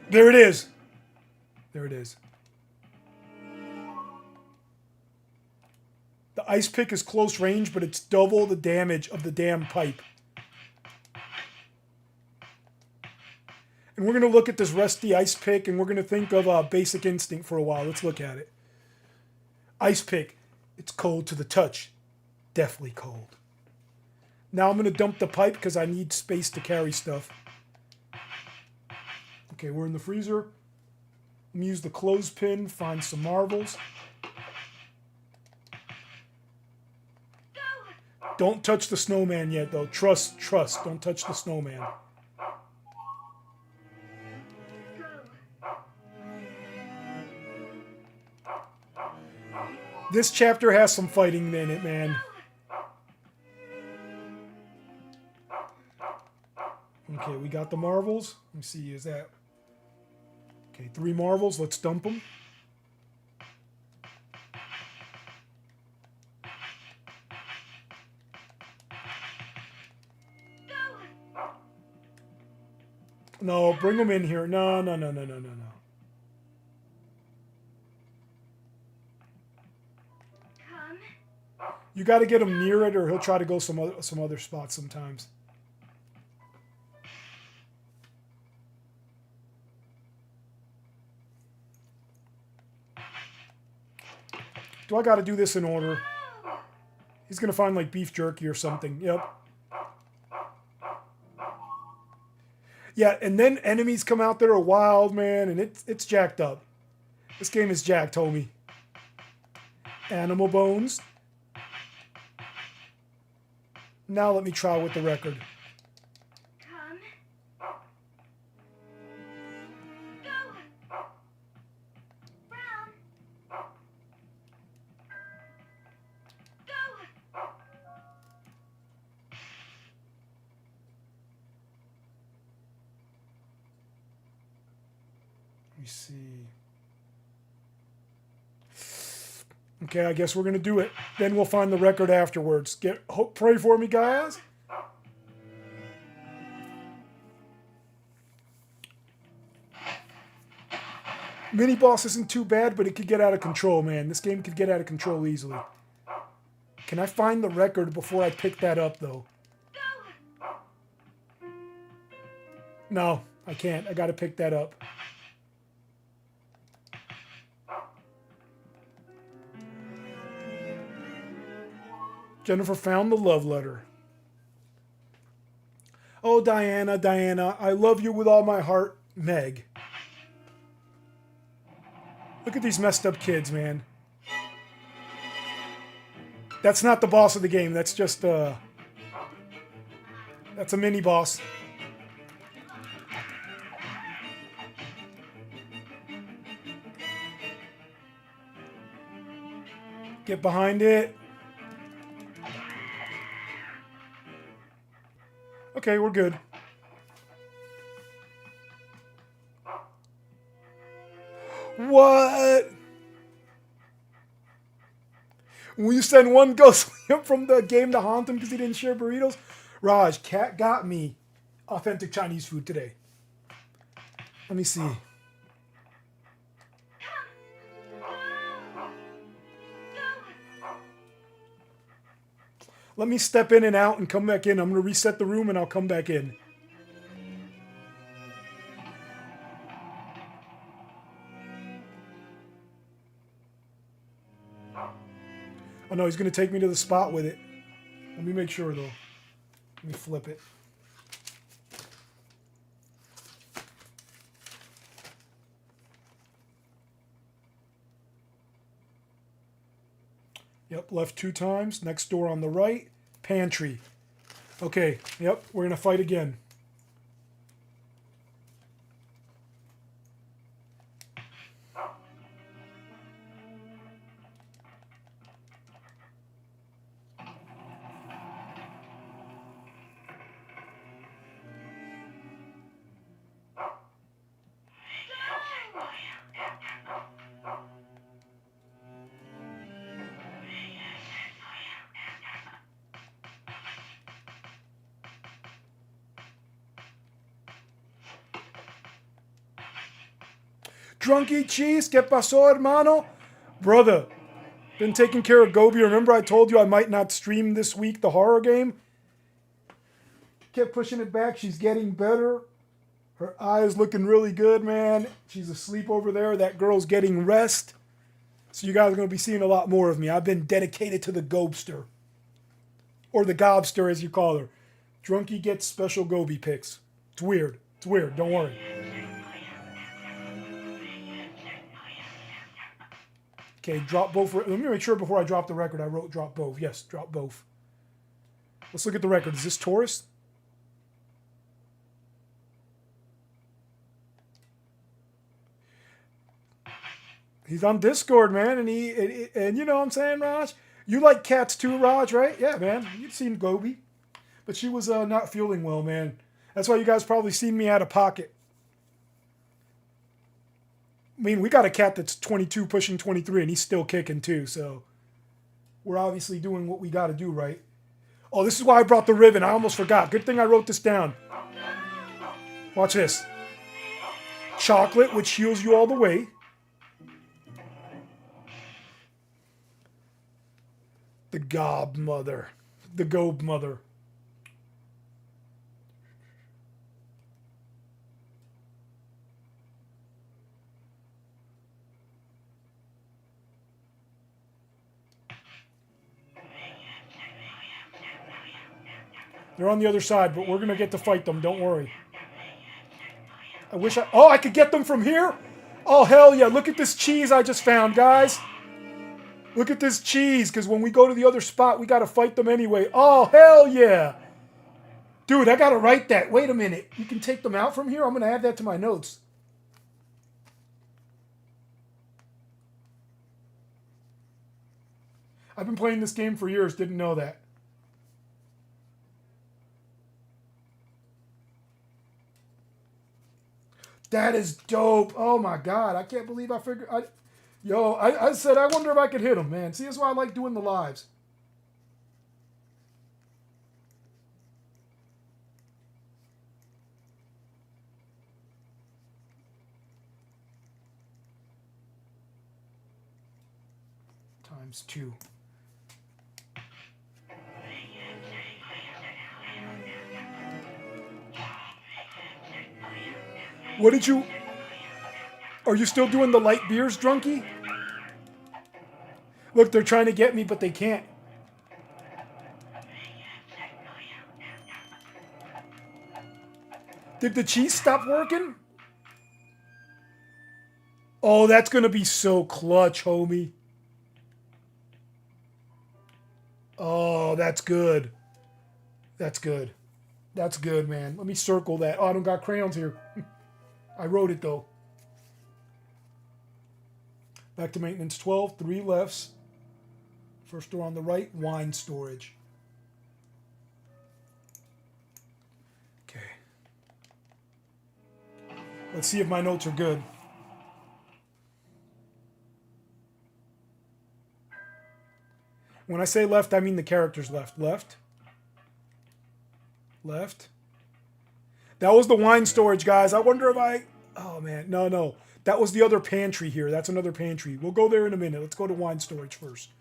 There it is. There it is. The ice pick is close range, but it's double the damage of the damn pipe. And we're going to look at this rusty ice pick, and we're going to think of Basic Instinct for a while. Let's look at it. Ice pick. It's cold to the touch. Deathly cold. Now I'm going to dump the pipe because I need space to carry stuff. Okay, we're in the freezer. I'm going to use the clothespin, find some marbles. Don't touch the snowman yet, though. Trust. Don't touch the snowman. This chapter has some fighting in it, man. Okay, we got the marbles. Let me see, is that... Okay, 3 marbles. Let's dump them. No, bring them in here. No. You got to get him near it, or he'll try to go some other spots sometimes. Do I got to do this in order? He's going to find like beef jerky or something. Yep. Yeah, and then enemies come out that are wild, man, and it's jacked up. This game is jacked, homie. Animal bones. Now let me try with the record. Let me see. Okay, I guess we're going to do it. Then we'll find the record afterwards. Pray for me, guys. Mini boss isn't too bad, but it could get out of control, man. This game could get out of control easily. Can I find the record before I pick that up, though? No, I can't. I got to pick that up. Jennifer found the love letter. Oh, Diana, I love you with all my heart, Meg. Look at these messed up kids, man. That's not the boss of the game. That's just, that's a mini boss. Get behind it. Okay, we're good. What? Will you send one ghost from the game to haunt him because he didn't share burritos? Raj, Cat got me authentic Chinese food today. Let me see. Let me step in and out and come back in. I'm going to reset the room and I'll come back in. Oh no, he's going to take me to the spot with it. Let me make sure though. Let me flip it. Yep, left 2 times. Next door on the right. Pantry. Okay, yep, we're going to fight again. Drunky Cheese, ¿qué pasó, hermano? Brother, been taking care of Gobi. Remember I told you I might not stream this week the horror game? Kept pushing it back. She's getting better. Her eye is looking really good, man. She's asleep over there. That girl's getting rest. So you guys are going to be seeing a lot more of me. I've been dedicated to the Gobster. Or the Gobster, as you call her. Drunky gets special Gobi pics. It's weird. It's weird. Don't worry. Okay, drop both. Let me make sure before I drop the record I wrote drop both. Yes, drop both. Let's look at the record. Is this Taurus? He's on Discord, man, and you know what I'm saying, Raj? You like cats too, Raj, right? Yeah, man. You've seen Gobi. But she was not feeling well, man. That's why you guys probably seen me out of pocket. I mean, we got a cat that's 22 pushing 23, and he's still kicking too, so we're obviously doing what we got to do, right? Oh, this is why I brought the ribbon. I almost forgot. Good thing I wrote this down. Watch this. Chocolate, which heals you all the way. The gob mother. The gob mother. They're on the other side, but we're going to get to fight them. Don't worry. I wish I... Oh, I could get them from here? Oh, hell yeah. Look at this cheese I just found, guys. Look at this cheese, because when we go to the other spot, we got to fight them anyway. Oh, hell yeah. Dude, I got to write that. Wait a minute. You can take them out from here? I'm going to add that to my notes. I've been playing this game for years. Didn't know that. That is dope. Oh, my God. I can't believe I figured... I said, I wonder if I could hit him, man. See, that's why I like doing the lives. Times 2. What did you... Are you still doing the light beers, Drunky? Look, they're trying to get me, but they can't. Did the cheese stop working? Oh, that's going to be so clutch, homie. Oh, that's good. That's good. That's good, man. Let me circle that. Oh, I don't got crayons here. I wrote it, though. Back to maintenance 12, 3 lefts. First door on the right, wine storage. Okay. Let's see if my notes are good. When I say left, I mean the characters left. Left. Left. That was the wine storage, guys. I wonder if I... Oh, man. No. That was the other pantry here. That's another pantry. We'll go there in a minute. Let's go to wine storage first.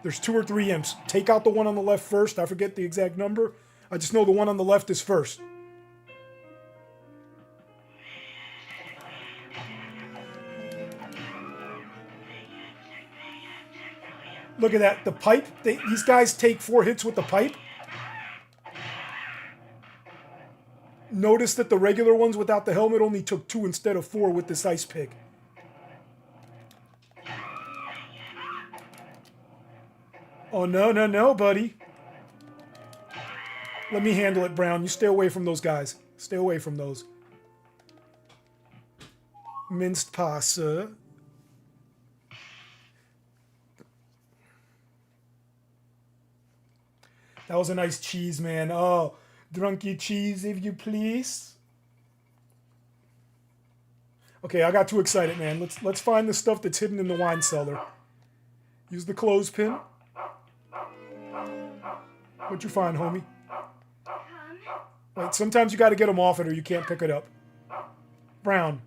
There's 2 or 3 imps. Take out the one on the left first. I forget the exact number. I just know the one on the left is first. Look at that. The pipe. These guys take 4 hits with the pipe. Notice that the regular ones without the helmet only took 2 instead of 4 with this ice pick. Oh, no, buddy. Let me handle it, Brown. You stay away from those guys. Stay away from those. Minced pasta. That was a nice cheese, man. Oh, drunky cheese, if you please. Okay, I got too excited, man. Let's find the stuff that's hidden in the wine cellar. Use the clothespin. What'd you find, homie? Wait, sometimes you got to get them off it or you can't pick it up. Brown.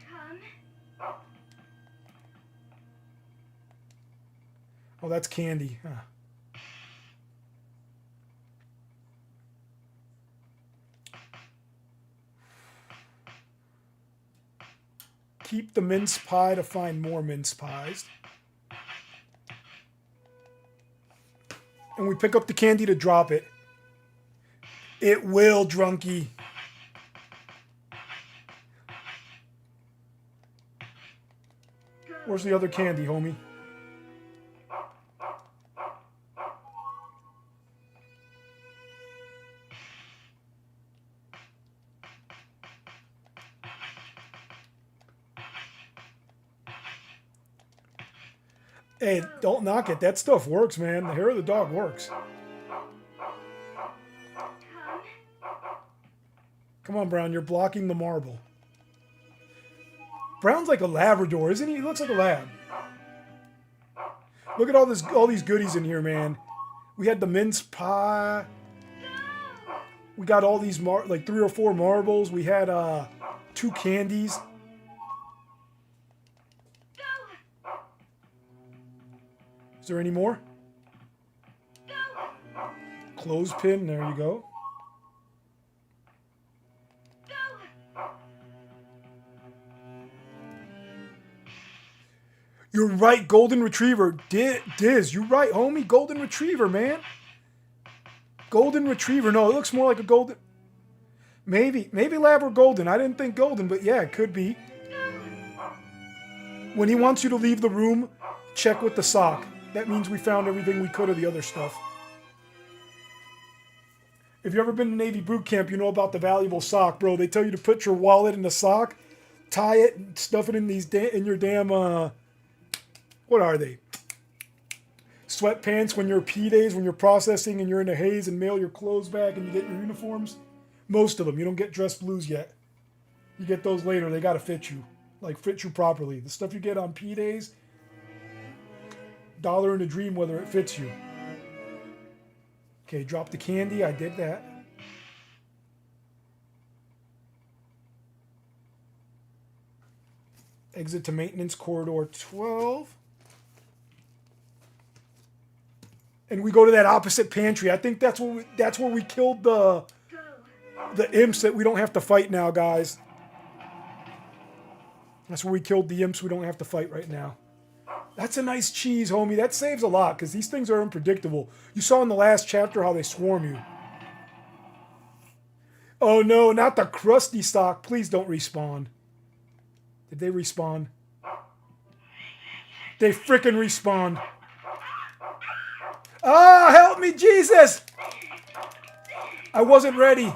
Oh, that's candy. Huh. Keep the mince pie to find more mince pies. And we pick up the candy to drop it. It will, drunkie. Where's the other candy, homie? Hey, don't knock it. That stuff works, man. The hair of the dog works. Come on, Brown. You're blocking the marble. Brown's like a Labrador, isn't he? He looks like a lab. Look at all these goodies in here, man. We had the mince pie. We got all these like 3 or 4 marbles. We had 2 candies. Is there any more? Clothespin. There you go. You're right, golden retriever. Diz, you're right, homie. Golden retriever, man. Golden retriever. No, it looks more like a golden. Maybe lab or golden. I didn't think golden, but yeah, it could be. When he wants you to leave the room, check with the sock. That means we found everything we could of the other stuff. If you've ever been to Navy boot camp, you know about the valuable sock, bro. They tell you to put your wallet in the sock, tie it, and stuff it in your damn what are they? Sweatpants when you're P days, when you're processing and you're in a haze, and mail your clothes back and you get your uniforms. Most of them. You don't get dress blues yet. You get those later. They got to fit you. Like, fit you properly. The stuff you get on P days, dollar in a dream whether it fits you. Okay, drop the candy. I did that. Exit to maintenance corridor 12. And we go to that opposite pantry. I think that's where we killed the imps that we don't have to fight now, guys. That's where we killed the imps we don't have to fight right now. That's a nice cheese, homie. That saves a lot because these things are unpredictable. You saw in the last chapter how they swarm you. Oh no, not the crusty stock. Please don't respawn. Did they respawn? They frickin' respawned. Ah, help me, Jesus! I wasn't ready.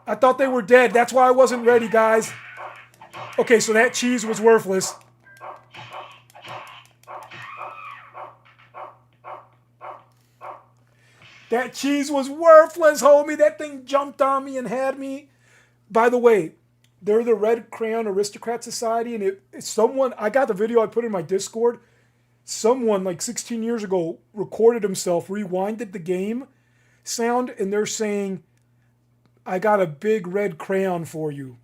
I thought they were dead. That's why I wasn't ready, guys. Okay, so that cheese was worthless. That cheese was worthless, homie. That thing jumped on me and had me. By the way, they're the Red Rose Aristocracy Society, and someone, I got the video I put in my Discord. Someone like 16 years ago recorded himself, rewinded the game sound, and they're saying, I got a big red crayon for you.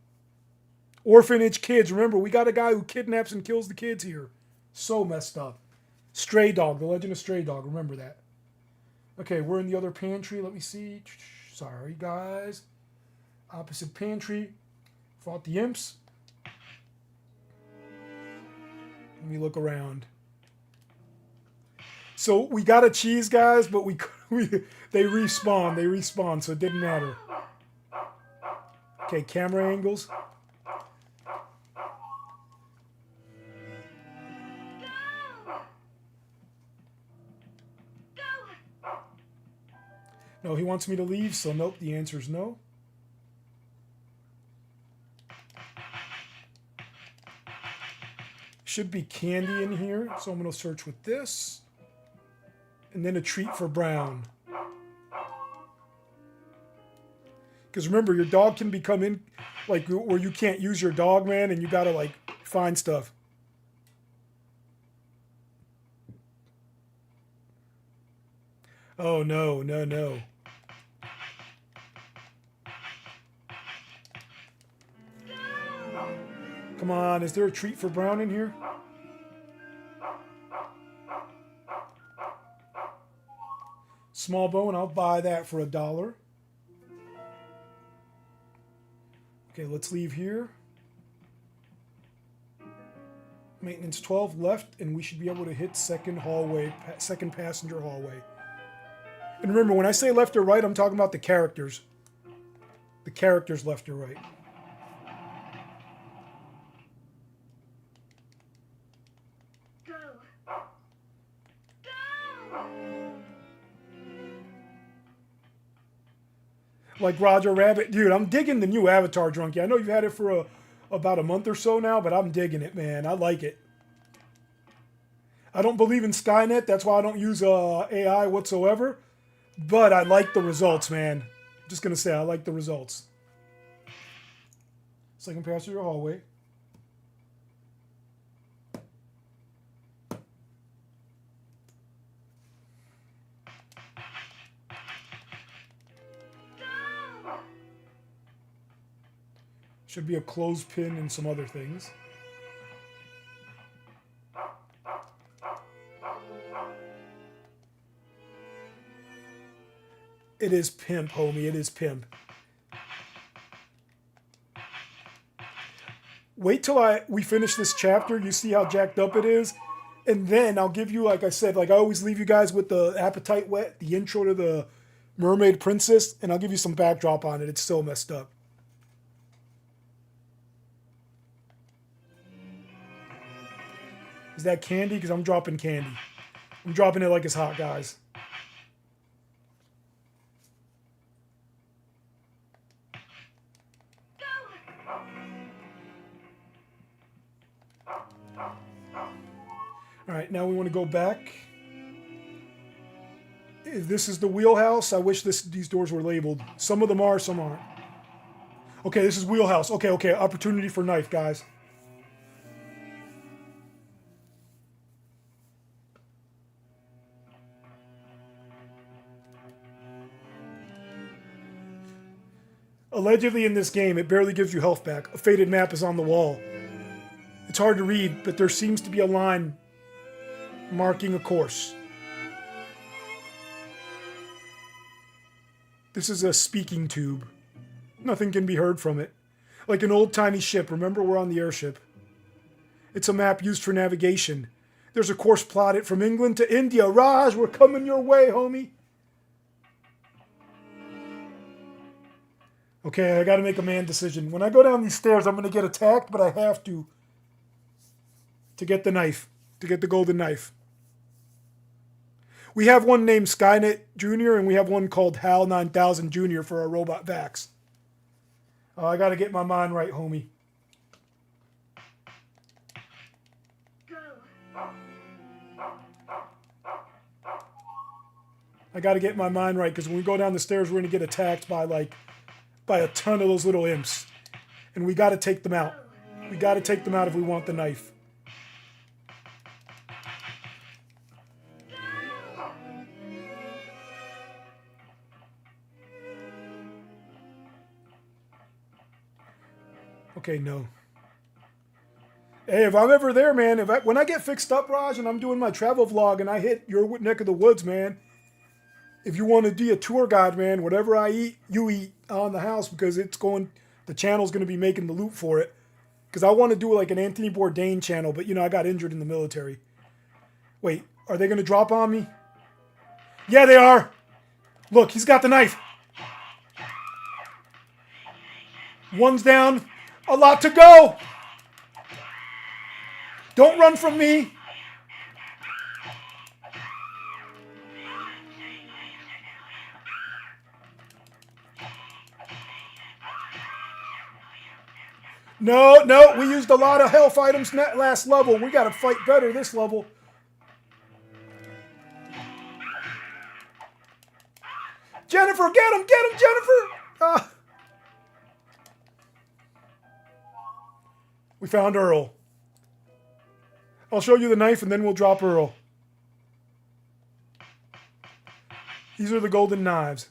Orphanage kids. Remember, we got a guy who kidnaps and kills the kids here. So messed up. Stray Dog. The Legend of Stray Dog. Remember that. Okay, we're in the other pantry. Let me see. Sorry, guys. Opposite pantry. Fought the imps. Let me look around. So we got a cheese, guys, but they respawn, so it didn't matter. Okay, camera angles. No, he wants me to leave, so nope, the answer is no. Should be candy in here, so I'm going to search with this. And then a treat for Brown. Because remember, your dog can become in, like, where you can't use your dog, man, and you got to, like, find stuff. Oh, no, no, no. Come on, is there a treat for Brown in here? Small bone, I'll buy that for $1. Okay, let's leave here. Maintenance 12 left, and we should be able to hit second passenger hallway. And remember, when I say left or right, I'm talking about the characters. The characters left or right. Go. Go. Like Roger Rabbit. Dude, I'm digging the new Avatar Drunkie. I know you've had it for about a month or so now, but I'm digging it, man. I like it. I don't believe in Skynet. That's why I don't use AI whatsoever. But I like the results, man. Just going to say I like the results. Second passenger hallway. Should be a clothespin and some other things. It is pimp, homie. It is pimp. Wait till we finish this chapter. You see how jacked up it is. And then I'll give you, like I said, like I always leave you guys with the appetite whet, the intro to the Mermaid Princess, and I'll give you some backdrop on it. It's still messed up. Is that candy? Because I'm dropping candy. I'm dropping it like it's hot, guys. All right, now we want to go back. This is the wheelhouse. I wish these doors were labeled. Some of them are, some aren't. Okay, this is wheelhouse. Okay. Opportunity for knife, guys. Allegedly in this game, it barely gives you health back. A faded map is on the wall. It's hard to read, but there seems to be a line marking a course. This is a speaking tube. Nothing can be heard from it. Like an old-timey ship. Remember, we're on the airship. It's a map used for navigation. There's a course plotted from England to India. Raj, we're coming your way, homie. Okay, I gotta make a man decision. When I go down these stairs, I'm gonna get attacked, but I have to get the knife, to get the golden knife. We have one named Skynet Jr., and we have one called HAL 9000 Jr. for our robot vacs. I gotta get my mind right, homie. Go. I gotta get my mind right, because when we go down the stairs, we're gonna get attacked by a ton of those little imps. And we gotta take them out. We gotta take them out if we want the knife. Okay, no. Hey, if I'm ever there, man, when I get fixed up, Raj, and I'm doing my travel vlog and I hit your neck of the woods, man, if you want to be a tour guide, man, whatever I eat, you eat on the house, because the channel's going to be making the loot for it. Because I want to do like an Anthony Bourdain channel, but I got injured in the military. Wait, are they going to drop on me? Yeah, they are. Look, he's got the knife. One's down. A lot to go. Don't run from me. No, we used a lot of health items last level. We got to fight better this level. Jennifer, get him, Jennifer. We found Earl. I'll show you the knife and then we'll drop Earl. These are the golden knives.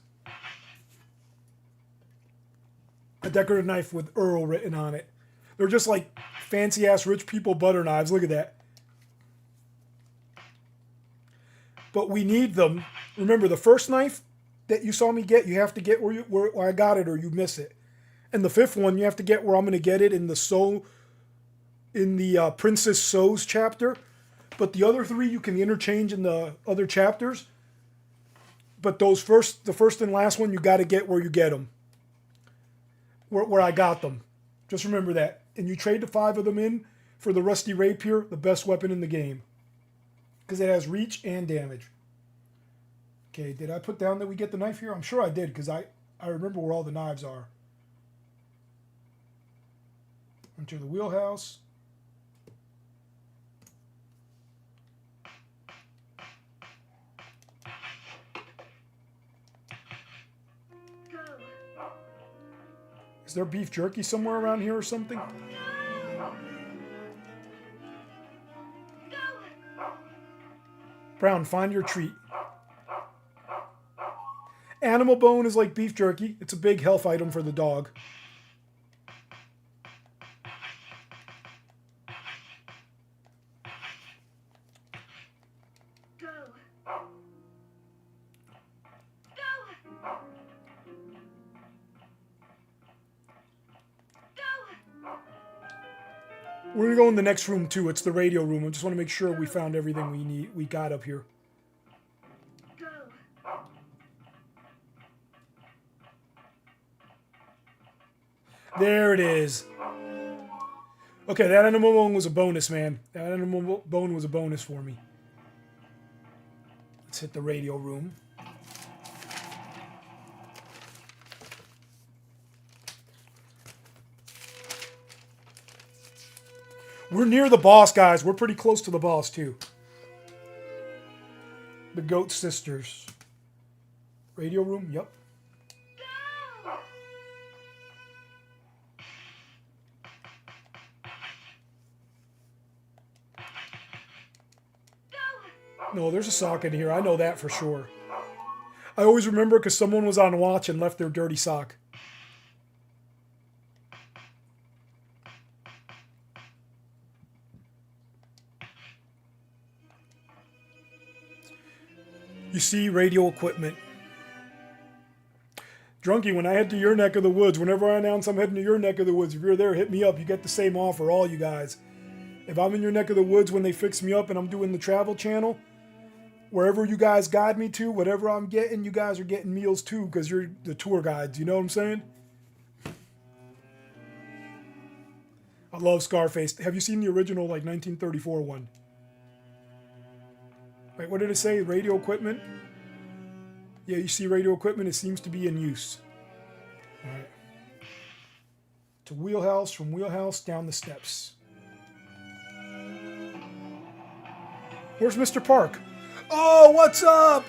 A decorative knife with Earl written on it. They're just like fancy ass rich people butter knives. Look at that. but we need them. Remember, the first knife that you saw me get, you have to get where I got it, or you miss it. And the fifth one, you have to get where I'm going to get it in the Princess Sews chapter. But the other three you can interchange in the other chapters. But the first and last one, you got to get where you get them. Where I got them. Just remember that. And you trade the 5 of them in for the Rusty Rapier, the best weapon in the game. Because it has reach and damage. Okay, did I put down that we get the knife here? I'm sure I did, because I remember where all the knives are. Enter the wheelhouse. Is there beef jerky somewhere around here or something? Brown, find your treat. Animal bone is like beef jerky. It's a big health item for the dog. We're gonna go in the next room too. It's the radio room. I just want to make sure we found everything we got up here. There it is. Okay, that animal bone was a bonus, man. That animal bone was a bonus for me. Let's hit the radio room. We're near the boss, guys. We're pretty close to the boss, too. The Goat Sisters. Radio room? Yep. No, there's a sock in here. I know that for sure. I always remember because someone was on watch and left their dirty sock. You see radio equipment. Drunky, when I head to your neck of the woods, whenever I announce I'm heading to your neck of the woods, if you're there, hit me up. You get the same offer, all you guys. If I'm in your neck of the woods when they fix me up and I'm doing the travel channel, wherever you guys guide me to, whatever I'm getting, you guys are getting meals too because you're the tour guides. You know what I'm saying? I love Scarface. Have you seen the original, like, 1934 one? Wait, what did it say? Radio equipment? Yeah, you see radio equipment. It seems to be in use. All right. To wheelhouse, from wheelhouse down the steps. Where's Mr. Park? Oh, what's up?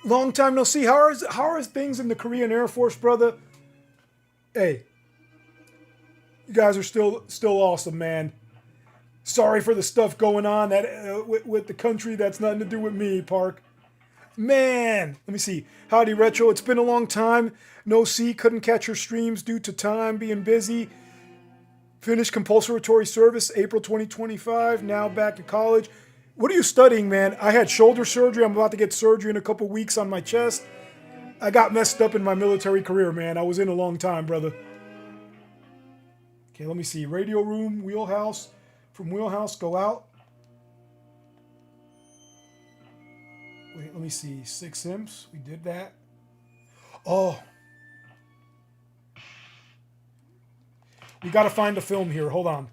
Long time no see. How are things in the Korean Air Force, brother? Hey, you guys are still awesome, man. Sorry for the stuff going on that with the country. That's nothing to do with me, Park. Man, let me see. Howdy, Retro. It's been a long time. No see. Couldn't catch your streams due to time being busy. Finished compulsory service April 2025. Now back to college. What are you studying, man? I had shoulder surgery. I'm about to get surgery in a couple weeks on my chest. I got messed up in my military career, man. I was in a long time, brother. Okay, let me see. Radio room, wheelhouse. From wheelhouse, go out. Wait, let me see. 6 imps. We did that. Oh. We got to find a film here. Hold on.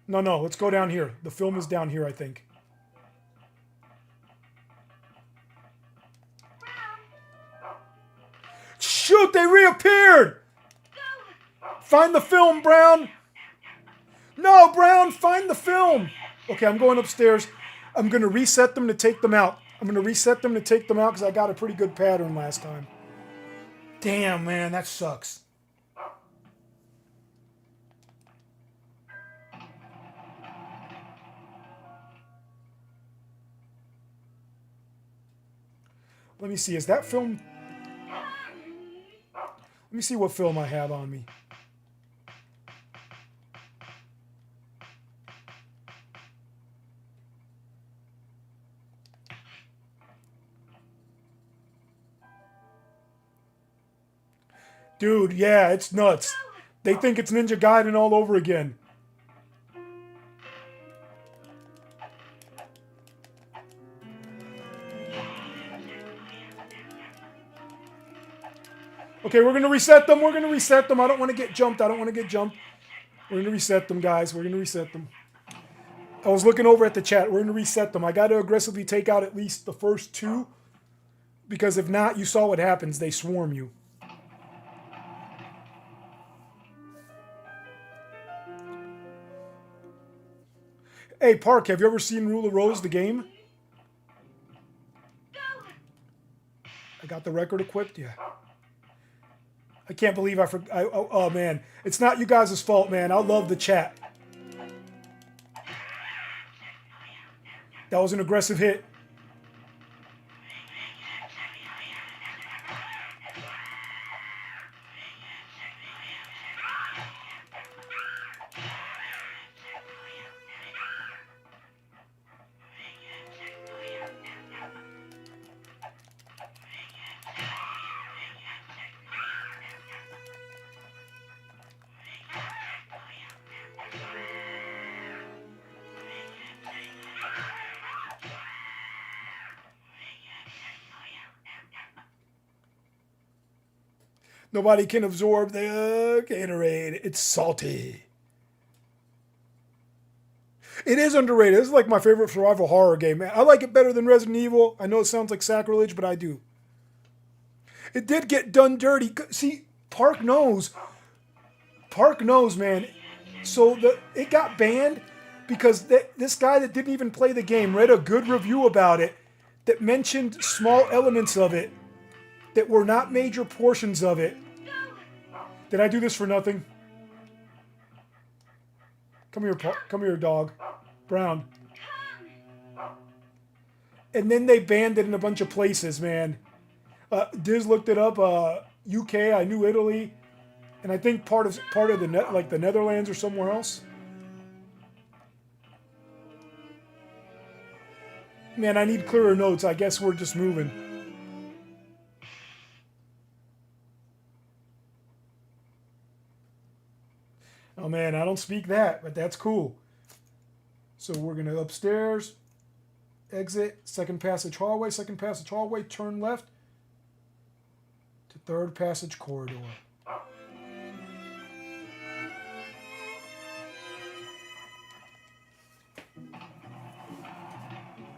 No. Let's go down here. The film is down here, I think. Shoot, they reappeared! Find the film, Brown! No, Brown, find the film! Okay, I'm going upstairs. I'm going to reset them to take them out. Because I got a pretty good pattern last time. Damn, man, that sucks. Let me see, is that film... Let me see what film I have on me. Dude, yeah, it's nuts. They think it's Ninja Gaiden all over again. Okay, we're going to reset them. We're going to reset them. I don't want to get jumped. I don't want to get jumped. We're going to reset them, guys. We're going to reset them. I was looking over at the chat. We're going to reset them. I got to aggressively take out at least the first two. Because if not, you saw what happens. They swarm you. Hey, Park, have you ever seen Rule of Rose, the game? I got the record equipped? Yeah. I can't believe I forgot. Oh, man. It's not you guys' fault, man. I love the chat. That was an aggressive hit. Nobody can absorb the Gatorade. It's salty. It is underrated. This is like my favorite survival horror game, man. I like it better than Resident Evil. I know it sounds like sacrilege, but I do. It did get done dirty. See, Park knows. Park knows, man. So it got banned because this guy that didn't even play the game read a good review about it that mentioned small elements of it that were not major portions of it. Did I do this for nothing? Come here, dog. Brown. And then they banned it in a bunch of places, man. Diz looked it up. UK, I knew Italy, and I think part of the Netherlands or somewhere else. Man, I need clearer notes. I guess we're just moving. Oh man, I don't speak that, but that's cool. So we're gonna upstairs, exit, second passage hallway, turn left to third passage corridor.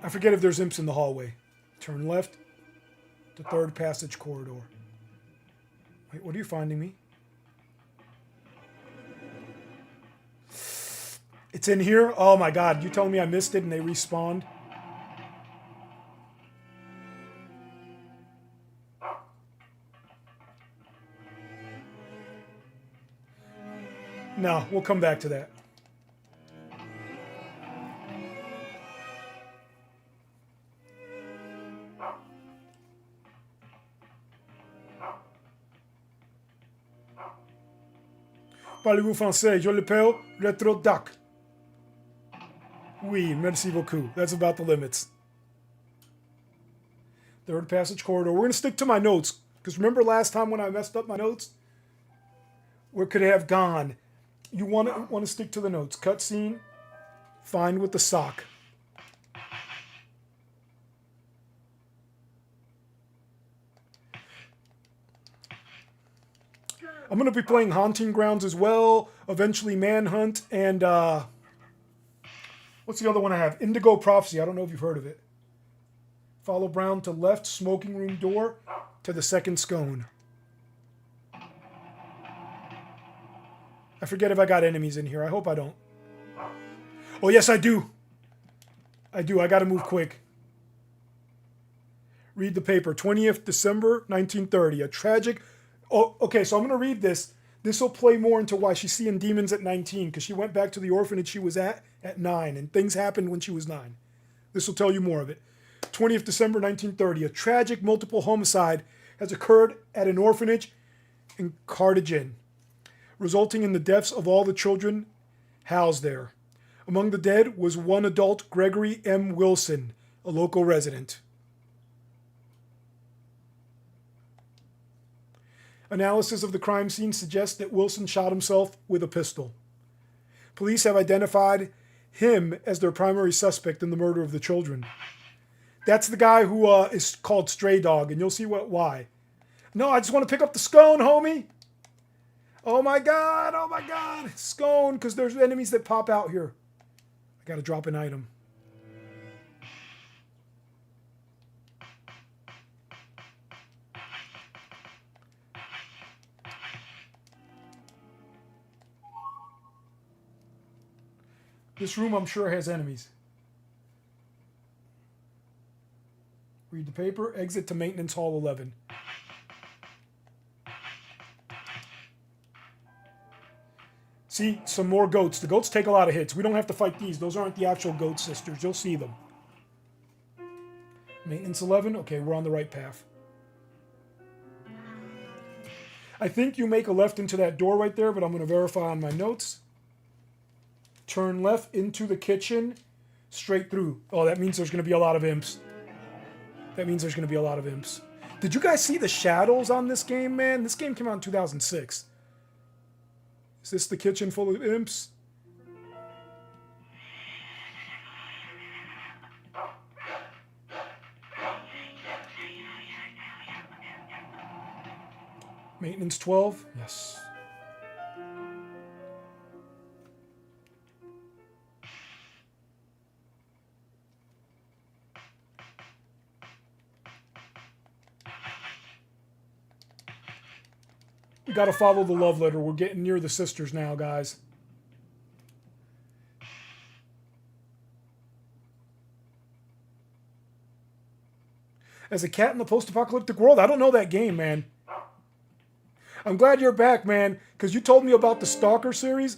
I forget if there's imps in the hallway. Turn left to third passage corridor. Wait, what are you finding me? It's in here? Oh my god, you telling me I missed it and they respawned? No, we'll come back to that. Parlez-vous français? Je l'appelle Retro Duck. Oui, merci beaucoup. That's about the limits. Third passage corridor. We're going to stick to my notes. Because remember last time when I messed up my notes? Where could it have gone? You want to stick to the notes. Cutscene. Find with the sock. I'm going to be playing Haunting Grounds as well. Eventually Manhunt. And what's the other one I have? Indigo Prophecy. I don't know if you've heard of it. Follow Brown to left, smoking room door, to the second scone. I forget if I got enemies in here. I hope I don't. Oh, yes, I do. I got to move quick. Read the paper. 20th December, 1930. A tragic... Oh, okay, so I'm going to read this. This will play more into why she's seeing demons at 19, because she went back to the orphanage she was at 9, and things happened when she was 9. This will tell you more of it. 20th December 1930, a tragic multiple homicide has occurred at an orphanage in Cartagena, resulting in the deaths of all the children housed there. Among the dead was one adult, Gregory M. Wilson, a local resident. Analysis of the crime scene suggests that Wilson shot himself with a pistol. Police have identified him as their primary suspect in the murder of the children. That's the guy who is called Stray Dog, and you'll see why. No, I just want to pick up the scone, homie. Oh my god, scone, because there's enemies that pop out here. I gotta drop an item. This room, I'm sure, has enemies. Read the paper. Exit to Maintenance Hall 11. See, some more goats. The goats take a lot of hits. We don't have to fight these. Those aren't the actual goat sisters. You'll see them. Maintenance 11. Okay, we're on the right path. I think you make a left into that door right there, but I'm going to verify on my notes. Turn left into the kitchen, straight through. Oh, that means there's going to be a lot of imps. Did you guys see the shadows on this game, man? This game came out in 2006. Is this the kitchen full of imps? Maintenance 12? Yes. We gotta follow the love letter. We're getting near the sisters now, guys. As a cat in the post-apocalyptic world, I don't know that game, man. I'm glad you're back, man, because you told me about the Stalker series.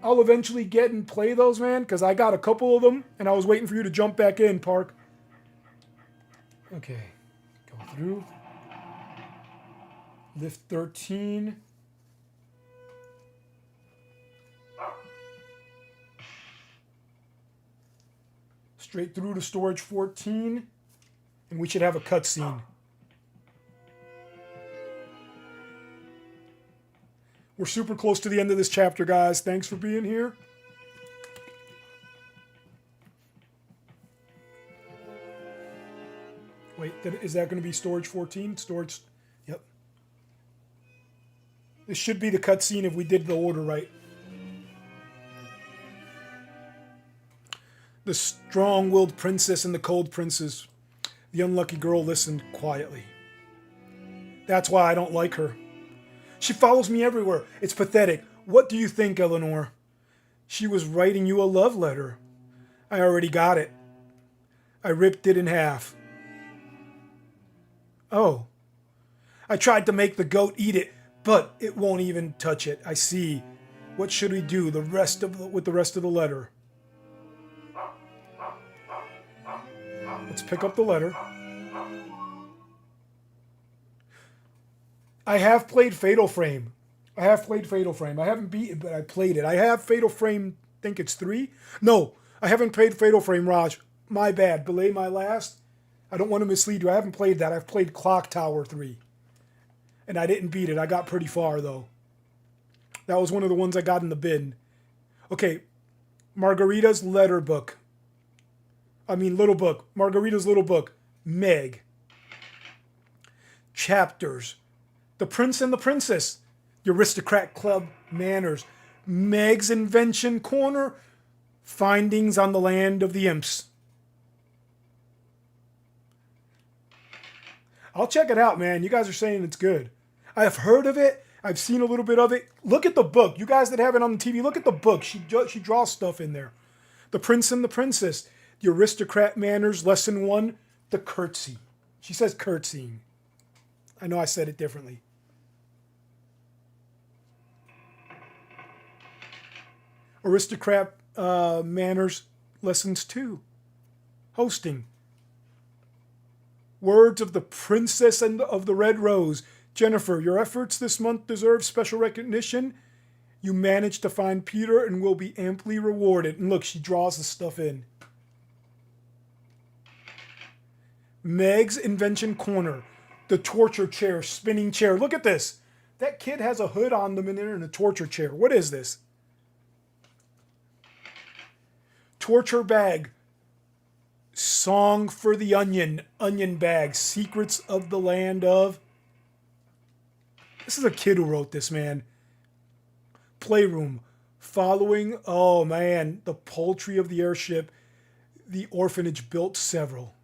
I'll eventually get and play those, man, because I got a couple of them, and I was waiting for you to jump back in, Park. Okay, go through. Lift 13. Straight through to storage 14. And we should have a cutscene. We're super close to the end of this chapter, guys. Thanks for being here. Wait, is that going to be storage 14? Storage... Yep. This should be the cutscene if we did the order right. The strong-willed princess and the cold princess. The unlucky girl listened quietly. That's why I don't like her. She follows me everywhere. It's pathetic. What do you think, Eleanor? She was writing you a love letter. I already got it. I ripped it in half. Oh. I tried to make the goat eat it, but it won't even touch it. I see. What should we do with the rest of the letter? Let's pick up the letter. I have played Fatal Frame. I haven't beat it, but I played it. I have Fatal Frame, I think it's 3. No, I haven't played Fatal Frame, Raj. My bad. Belay my last. I don't want to mislead you. I haven't played that. I've played Clock Tower 3. And I didn't beat it. I got pretty far, though. That was one of the ones I got in the bin. Okay, Margarita's little book. Margarita's little book. Meg. Chapters. The Prince and the Princess. The Aristocrat Club Manners. Meg's Invention Corner. Findings on the Land of the Imps. I'll check it out, man. You guys are saying it's good. I've heard of it. I've seen a little bit of it. Look at the book. You guys that have it on the TV, look at the book. She draws stuff in there. The Prince and the Princess. The Aristocrat Manners, Lesson 1, the curtsy. She says curtsying. I know I said it differently. Aristocrat Manners, Lessons 2. Hosting. Words of the Princess and of the Red Rose. Jennifer, your efforts this month deserve special recognition. You managed to find Peter and will be amply rewarded. And look, she draws the stuff in. Meg's Invention Corner. The torture chair, spinning chair. Look at this. That kid has a hood on them and they're in a torture chair. What is this? Torture bag. Song for the onion. Onion bag. Secrets of the land of. This is a kid who wrote this, man. Playroom. Following, oh man, the poultry of the airship. The orphanage built several.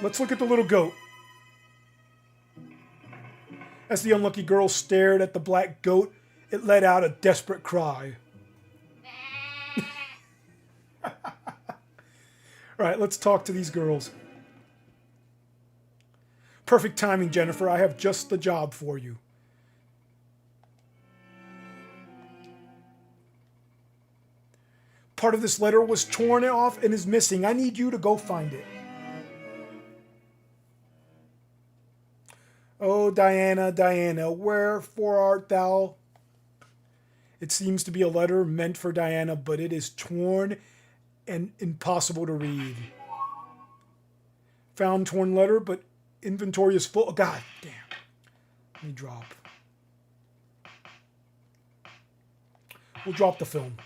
Let's look at the little goat. As the unlucky girl stared at the black goat, it let out a desperate cry. All right, let's talk to these girls. Perfect timing, Jennifer. I have just the job for you. Part of this letter was torn off and is missing. I need you to go find it. Oh, Diana, Diana, wherefore art thou? It seems to be a letter meant for Diana, but it is torn and impossible to read. Found torn letter, but inventory is full. Oh, God damn. Let me drop. We'll drop the film.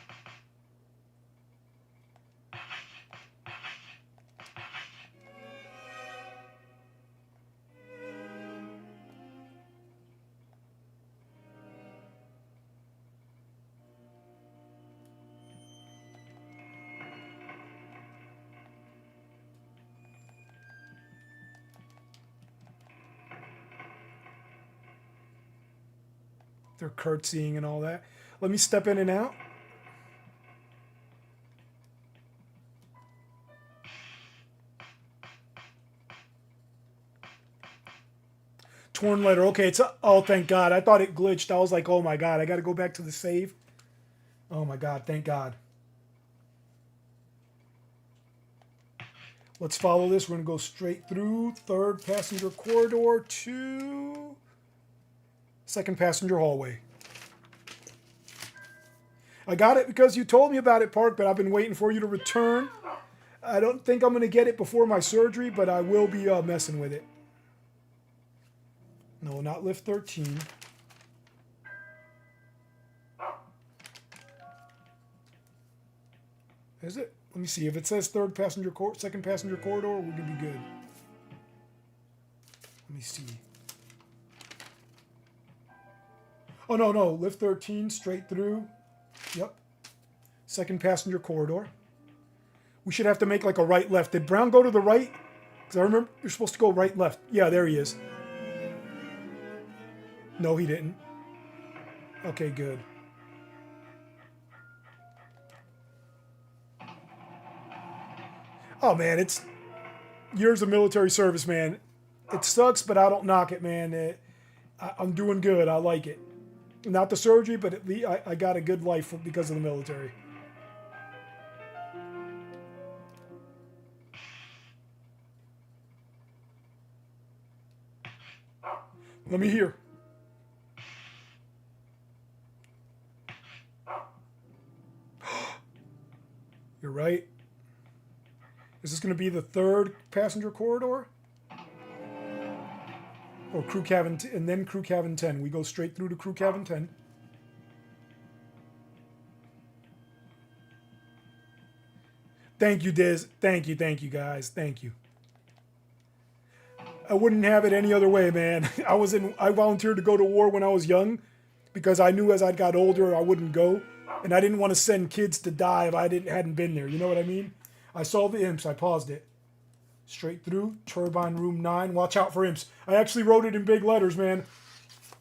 They're curtsying and all that. Let me step in and out. Torn letter. Okay, it's oh, thank God. I thought it glitched. I was like, oh my God, I got to go back to the save. Oh my God, thank God. Let's follow this. We're going to go straight through. Third passenger corridor to second passenger hallway. I got it because you told me about it, Park, but I've been waiting for you to return. I don't think I'm going to get it before my surgery, but I will be messing with it. No, not lift 13. Is it? Let me see. If it says second passenger corridor, we're going to be good. Let me see. Oh, no. Lift 13, straight through. Yep. Second passenger corridor. We should have to make like a right-left. Did Brown go to the right? Because I remember you're supposed to go right-left. Yeah, there he is. No, he didn't. Okay, good. Oh, man, it's years of military service, man. It sucks, but I don't knock it, man. I'm doing good. I like it. Not the surgery, but at least I got a good life because of the military. Let me hear. You're right. Is this going to be the third passenger corridor? Or crew cabin, and then crew cabin 10. We go straight through to crew cabin 10. Thank you, Diz. Thank you, guys. Thank you. I wouldn't have it any other way, man. I volunteered to go to war when I was young because I knew as I got older I wouldn't go, and I didn't want to send kids to die if I hadn't been there. You know what I mean? I saw the imps. I paused it. Straight through, turbine room 9. Watch out for imps. I actually wrote it in big letters, man.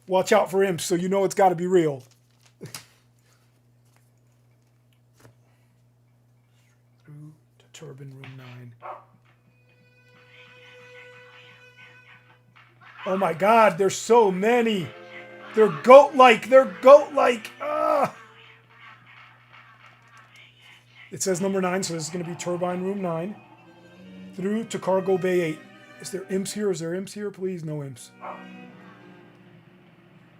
Watch out for imps, so you know it's got to be real. Through to turbine room 9. Oh my God, there's so many. They're goat-like. Ah! It says number 9, so this is going to be turbine room 9. Through to cargo bay 8. Is there imps here? Please, no imps.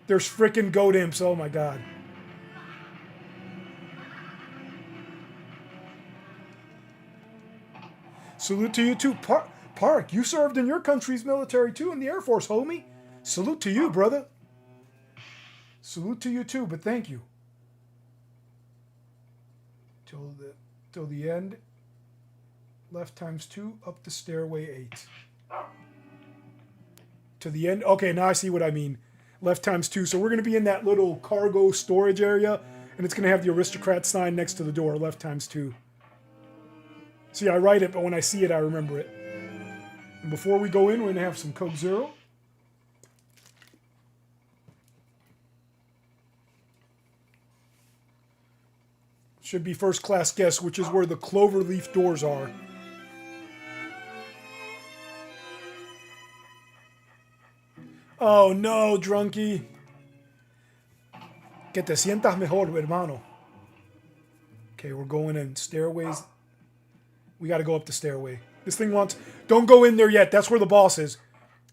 There's frickin' goat imps. Oh my God. Salute to you too. Park, you served in your country's military too, in the Air Force, homie. Salute to you, brother. Salute to you too, but thank you. Till the end. Left times 2, up the stairway 8. To the end. Okay, now I see what I mean. Left times 2. So we're going to be in that little cargo storage area, and it's going to have the aristocrat sign next to the door. Left times 2. See, I write it, but when I see it, I remember it. And before we go in, we're going to have some Coke Zero. Should be first class guest, which is where the clover leaf doors are. Oh no, drunkie. Que te sientas mejor, hermano. Okay, we're going in. Stairways. We got to go up the stairway. This thing wants... Don't go in there yet. That's where the boss is.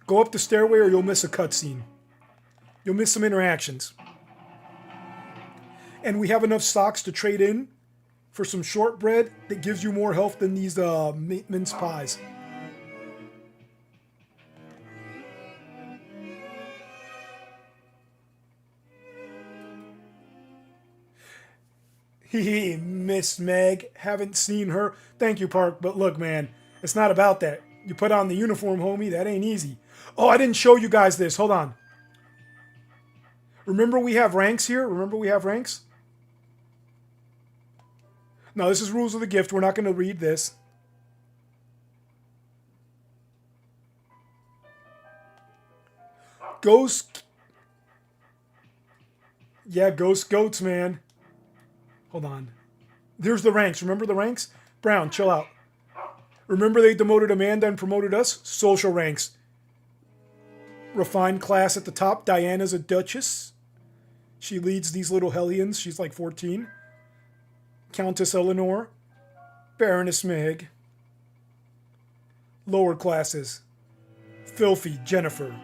Go up the stairway or you'll miss a cutscene. You'll miss some interactions. And we have enough socks to trade in for some shortbread that gives you more health than these mince pies. Hee Miss Meg. Haven't seen her. Thank you, Park. But look, man, it's not about that. You put on the uniform, homie. That ain't easy. Oh, I didn't show you guys this. Hold on. Remember we have ranks here? Remember we have ranks? No, this is rules of the gift. We're not going to read this. Ghost. Yeah, ghost goats, man. Hold on. There's the ranks. Remember the ranks? Brown, chill out. Remember they demoted Amanda and promoted us? Social ranks. Refined class at the top. Diana's a duchess. She leads these little hellions. She's like 14. Countess Eleanor. Baroness Meg. Lower classes. Filthy Jennifer.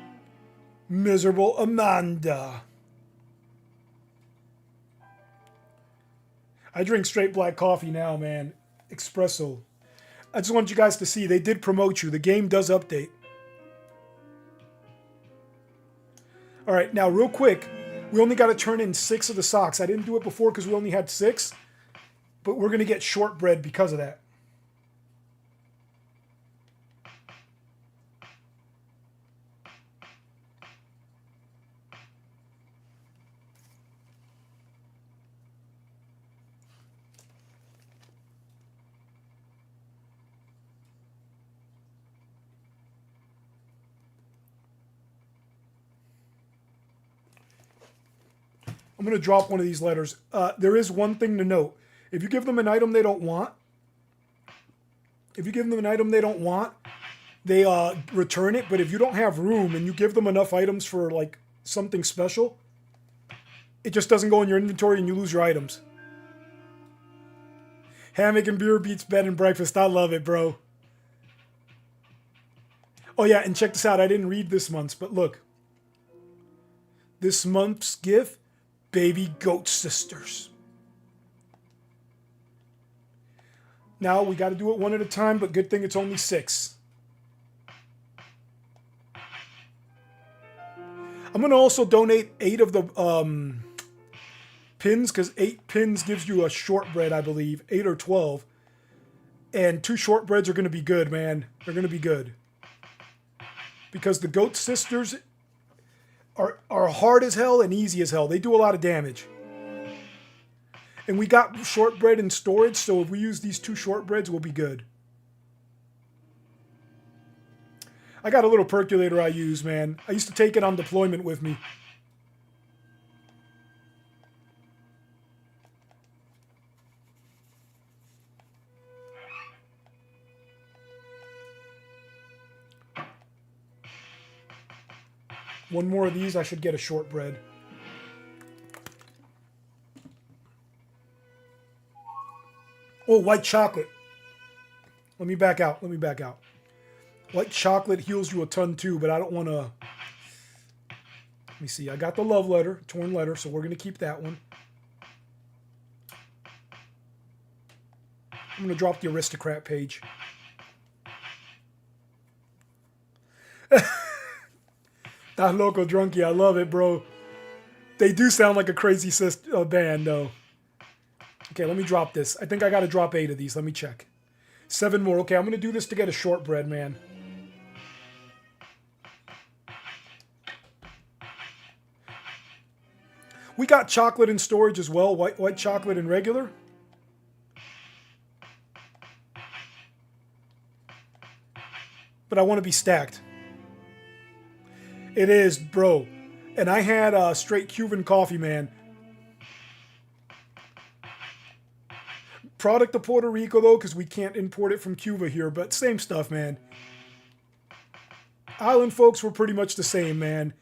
Miserable Amanda. I drink straight black coffee now, man. Espresso. I just want you guys to see, they did promote you. The game does update. All right, now real quick, we only got to turn in 6 of the socks. I didn't do it before because we only had 6, but we're going to get shortbread because of that. I'm going to drop one of these letters. There is one thing to note. If you give them an item they don't want, they return it. But if you don't have room and you give them enough items for like something special, it just doesn't go in your inventory and you lose your items. Hammock and beer beats bed and breakfast. I love it, bro. Oh yeah, and check this out. I didn't read this month's, but look. This month's gift. Baby goat sisters. Now we got to do it one at a time, but good thing it's only 6. I'm going to also donate 8 of the pins because 8 pins gives you a shortbread, I believe. 8 or 12. And 2 shortbreads are going to be good, man. They're going to be good. Because the goat sisters are hard as hell and easy as hell. They do a lot of damage. And we got shortbread in storage, so if we use these 2 shortbreads, we'll be good. I got a little percolator I use, man. I used to take it on deployment with me. One more of these, I should get a shortbread. Oh, white chocolate. Let me back out. White chocolate heals you a ton too, but I don't want to... Let me see. I got the love letter, torn letter, so we're going to keep that one. I'm going to drop the aristocrat page. That Loco Drunkie, I love it, bro. They do sound like a crazy band, though. Okay, let me drop this. I think I got to drop 8 of these. Let me check. 7 more. Okay, I'm going to do this to get a shortbread, man. We got chocolate in storage as well. White chocolate and regular. But I want to be stacked. It is, bro. And I had straight Cuban coffee, man. Product of Puerto Rico, though, because we can't import it from Cuba here. But same stuff, man. Island folks were pretty much the same, man.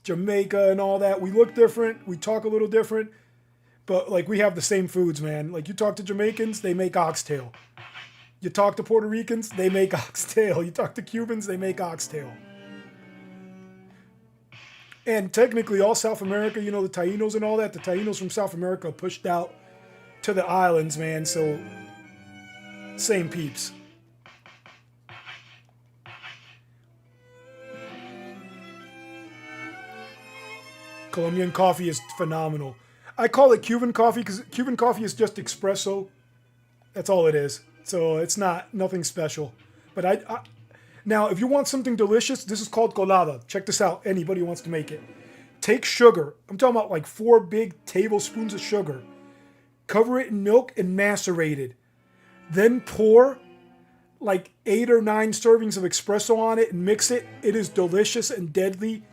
Jamaica and all that. We look different. We talk a little different. But, like, we have the same foods, man. Like, you talk to Jamaicans, they make oxtail. You talk to Puerto Ricans, they make oxtail. You talk to Cubans, they make oxtail. And technically, all South America, you know, the Taínos and all that, the Taínos from South America pushed out to the islands, man. So, same peeps. Colombian coffee is phenomenal. I call it Cuban coffee because Cuban coffee is just espresso. That's all it is. So it's nothing special. But I now, if you want something delicious, this is called colada. Check this out. Anybody who wants to make it. Take sugar. I'm talking about like 4 big tablespoons of sugar. Cover it in milk and macerate it. Then pour like 8 or 9 servings of espresso on it and mix it. It is delicious and deadly.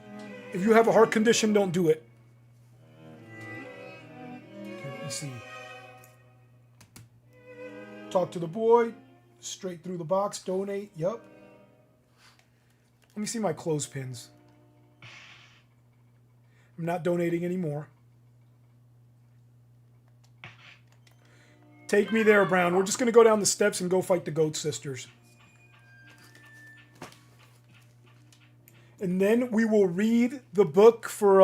If you have a heart condition, don't do it. Okay, let me see. Talk to the boy. Straight through the box. Donate. Yup. Let me see my clothespins. I'm not donating anymore. Take me there, Brown. We're just going to go down the steps and go fight the Goat Sisters. And then we will read the book for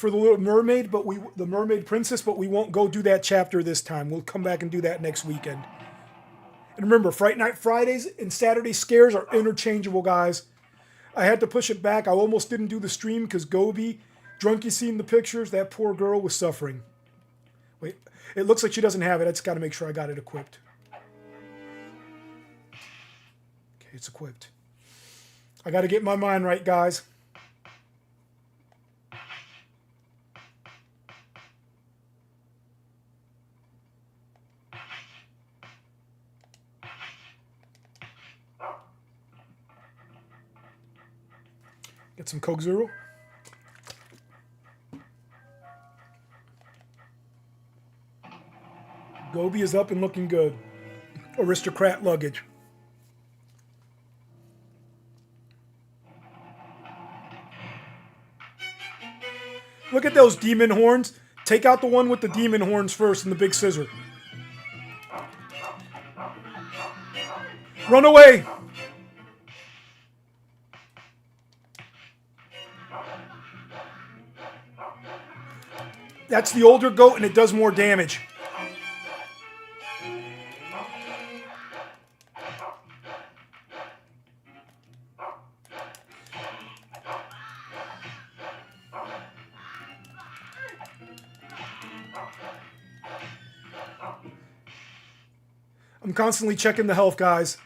the Little Mermaid, but the Mermaid Princess, but we won't go do that chapter this time. We'll come back and do that next weekend. And remember, Fright Night Fridays and Saturday Scares are interchangeable, guys. I had to push it back. I almost didn't do the stream because Gobi, Drunkie seen the pictures, that poor girl was suffering. Wait, it looks like she doesn't have it. I just got to make sure I got it equipped. Okay, it's equipped. I got to get my mind right, guys. Get some Coke Zero. Gobi is up and looking good. Aristocrat luggage. Look at those demon horns. Take out the one with the demon horns first and the big scissor. Run away! That's the older goat and it does more damage. I'm constantly checking the health, guys.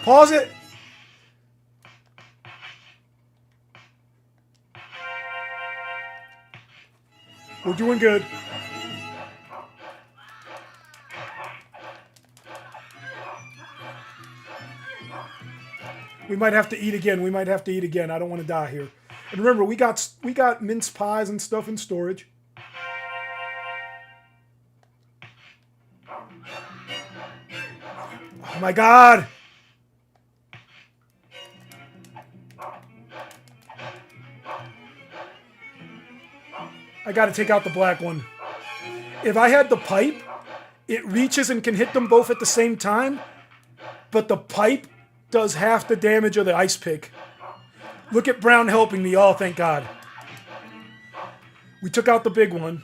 Pause it. We're doing good. We might have to eat again. I don't want to die here. And remember, we got mince pies and stuff in storage. Oh my God. I got to take out the black one. If I had the pipe, it reaches and can hit them both at the same time. But the pipe does half the damage of the ice pick. Look at Brown helping me. Oh, thank God. We took out the big one.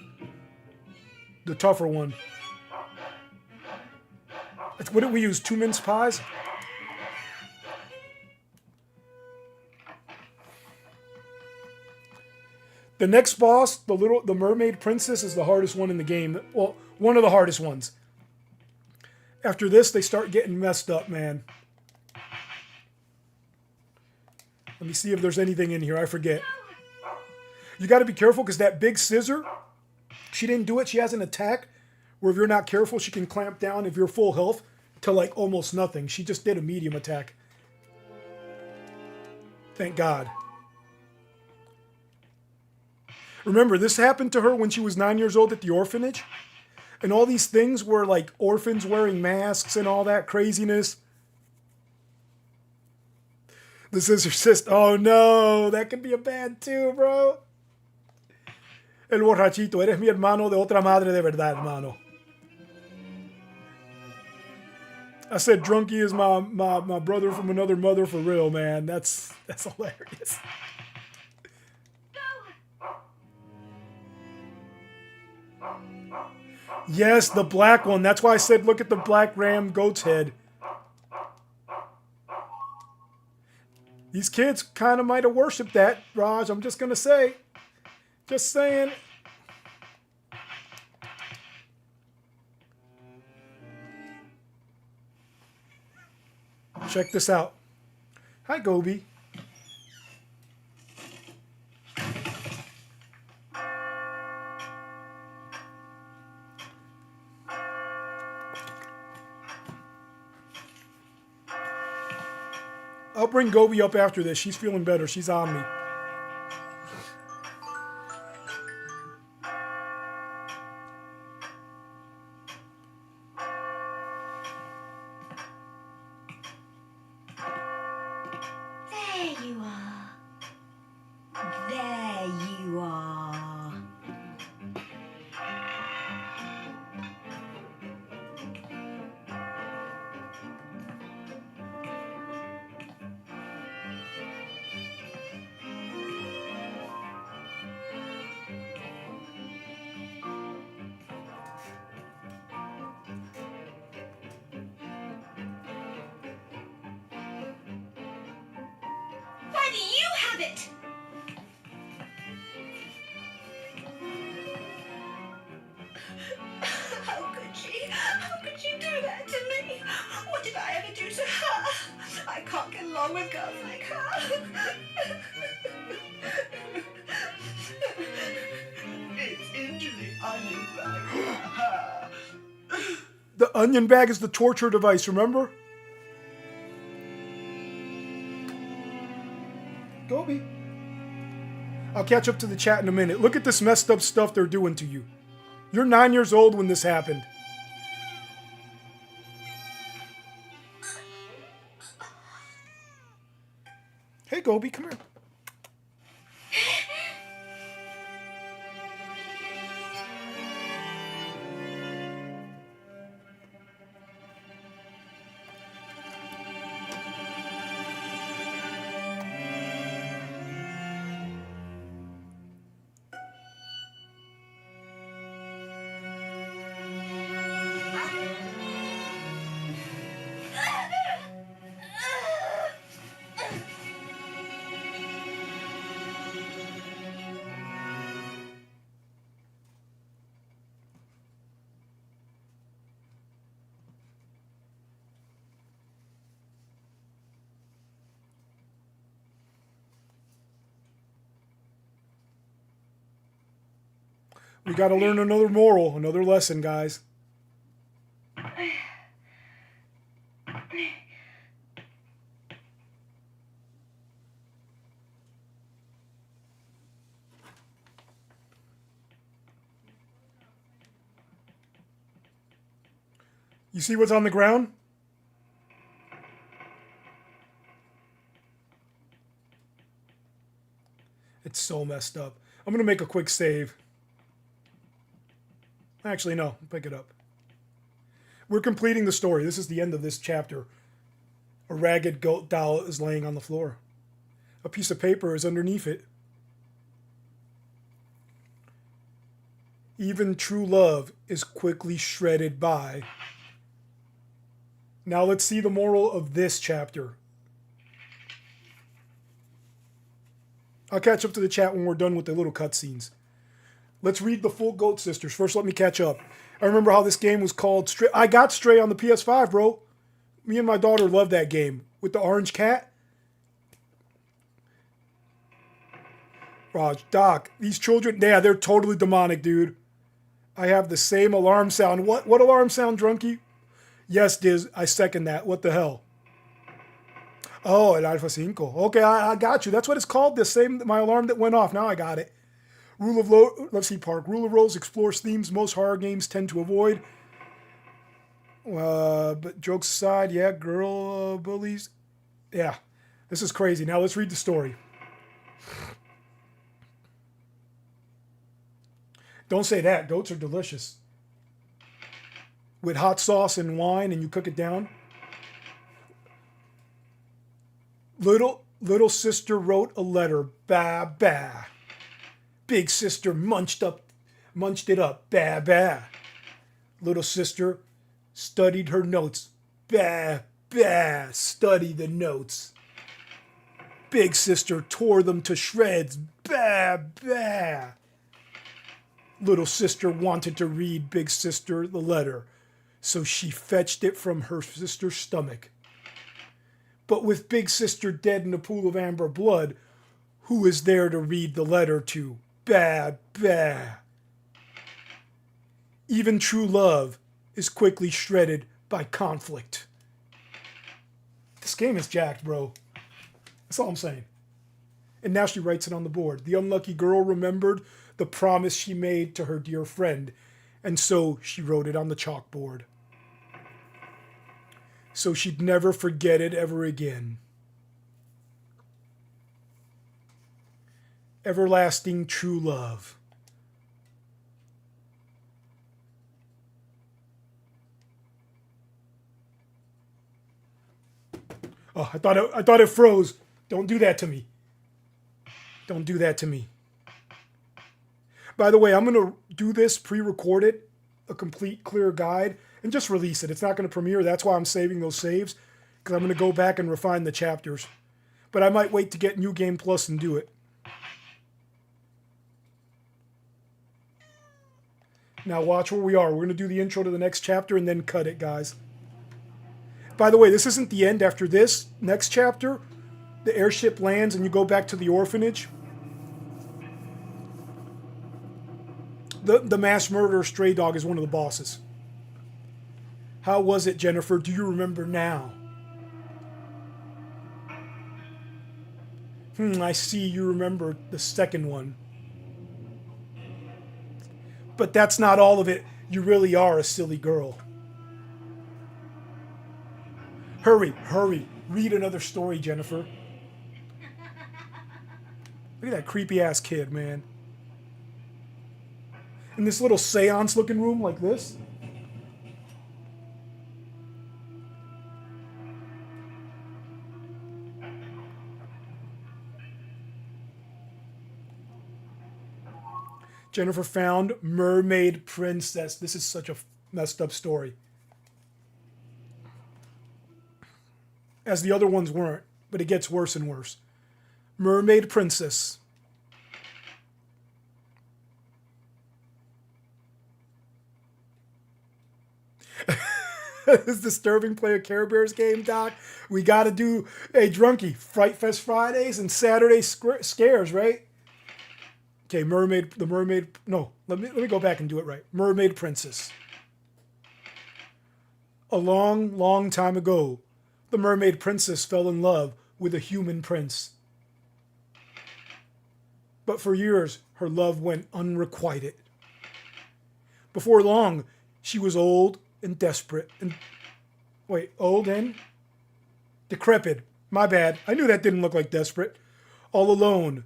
The tougher one. What did we use? 2 mince pies? The next boss, the mermaid princess, is the hardest one in the game. Well, one of the hardest ones. After this, they start getting messed up, man. Let me see if there's anything in here. I forget. You got to be careful because that big scissor, she didn't do it. She has an attack where if you're not careful, she can clamp down if you're full health to like almost nothing. She just did a medium attack. Thank God. Remember, this happened to her when she was 9 years old at the orphanage. And all these things were like orphans wearing masks and all that craziness. The scissor sister. Oh no, that could be a bad too, bro. El borrachito, eres mi hermano de otra madre de verdad, hermano. I said drunkie is my brother from another mother for real, man. That's hilarious. Yes, the black one. That's why I said look at the black ram goat's head. These kids kind of might have worshipped that, Raj. I'm just going to say. Just saying. Check this out. Hi, Gobi. I'll bring Gobi up after this. She's feeling better. She's on me. There you are. There you are. Why do you have it? How could she? How could she do that to me? What did I ever do to her? I can't get along with girls like her. It's into the onion bag. The onion bag is the torture device, remember? Gobi. I'll catch up to the chat in a minute. Look at this messed up stuff they're doing to you. You're 9 years old when this happened. Hey, Gobi, come here. We got to learn another moral, another lesson, guys. You see what's on the ground? It's so messed up. I'm going to make a quick save. Actually, no. Pick it up. We're completing the story. This is the end of this chapter. A ragged goat doll is laying on the floor. A piece of paper is underneath it. Even true love is quickly shredded by. Now let's see the moral of this chapter. I'll catch up to the chat when we're done with the little cutscenes. Let's read the full Goat Sisters. First, let me catch up. I remember how this game was called Stray. I got Stray on the PS5, bro. Me and my daughter loved that game. With the orange cat. Raj, Doc, these children, yeah, they're totally demonic, dude. I have the same alarm sound. What alarm sound, Drunky? Yes, Diz, I second that. What the hell? Oh, el Alpha 5. Okay, I got you. That's what it's called. The same, my alarm that went off. Now I got it. Let's see, Park. Rule of Rose explores themes most horror games tend to avoid. But jokes aside, yeah, girl bullies. Yeah, this is crazy. Now let's read the story. Don't say that. Goats are delicious. With hot sauce and wine and you cook it down. Little sister wrote a letter. Bah, bah. Big sister munched it up. Bah, bah. Little sister studied her notes. Bah, bah. Study the notes. Big sister tore them to shreds. Bah, bah. Little sister wanted to read big sister the letter, so she fetched it from her sister's stomach. But with big sister dead in a pool of amber blood, who is there to read the letter to? Bah, bah. Even true love is quickly shredded by conflict. This game is jacked, bro. That's all I'm saying. And now she writes it on the board. The unlucky girl remembered the promise she made to her dear friend, and so she wrote it on the chalkboard. So she'd never forget it ever again. Everlasting true love. Oh, I thought it froze. Don't do that to me. Don't do that to me. By the way, I'm going to do this pre-recorded, a complete clear guide, and just release it. It's not going to premiere. That's why I'm saving those saves, because I'm going to go back and refine the chapters. But I might wait to get New Game Plus and do it. Now watch where we are. We're going to do the intro to the next chapter and then cut it, guys. By the way, this isn't the end. After this next chapter, the airship lands and you go back to the orphanage. The mass murderer stray dog is one of the bosses. How was it, Jennifer? Do you remember now? I see you remember the second one. But that's not all of it. You really are a silly girl. Hurry, hurry. Read another story, Jennifer. Look at that creepy ass kid, man. In this little seance looking room like this. Jennifer found Mermaid Princess. This is such a messed up story. As the other ones weren't, but it gets worse and worse. Mermaid Princess. This disturbing play a Care Bears game, Doc. We got to do a Drunky Fright Fest Fridays and Saturday scares, right? Okay, let me go back and do it right. Mermaid Princess. A long, long time ago, the Mermaid Princess fell in love with a human prince. But for years, her love went unrequited. Before long, she was old and desperate old and decrepit. My bad. I knew that didn't look like desperate. All alone,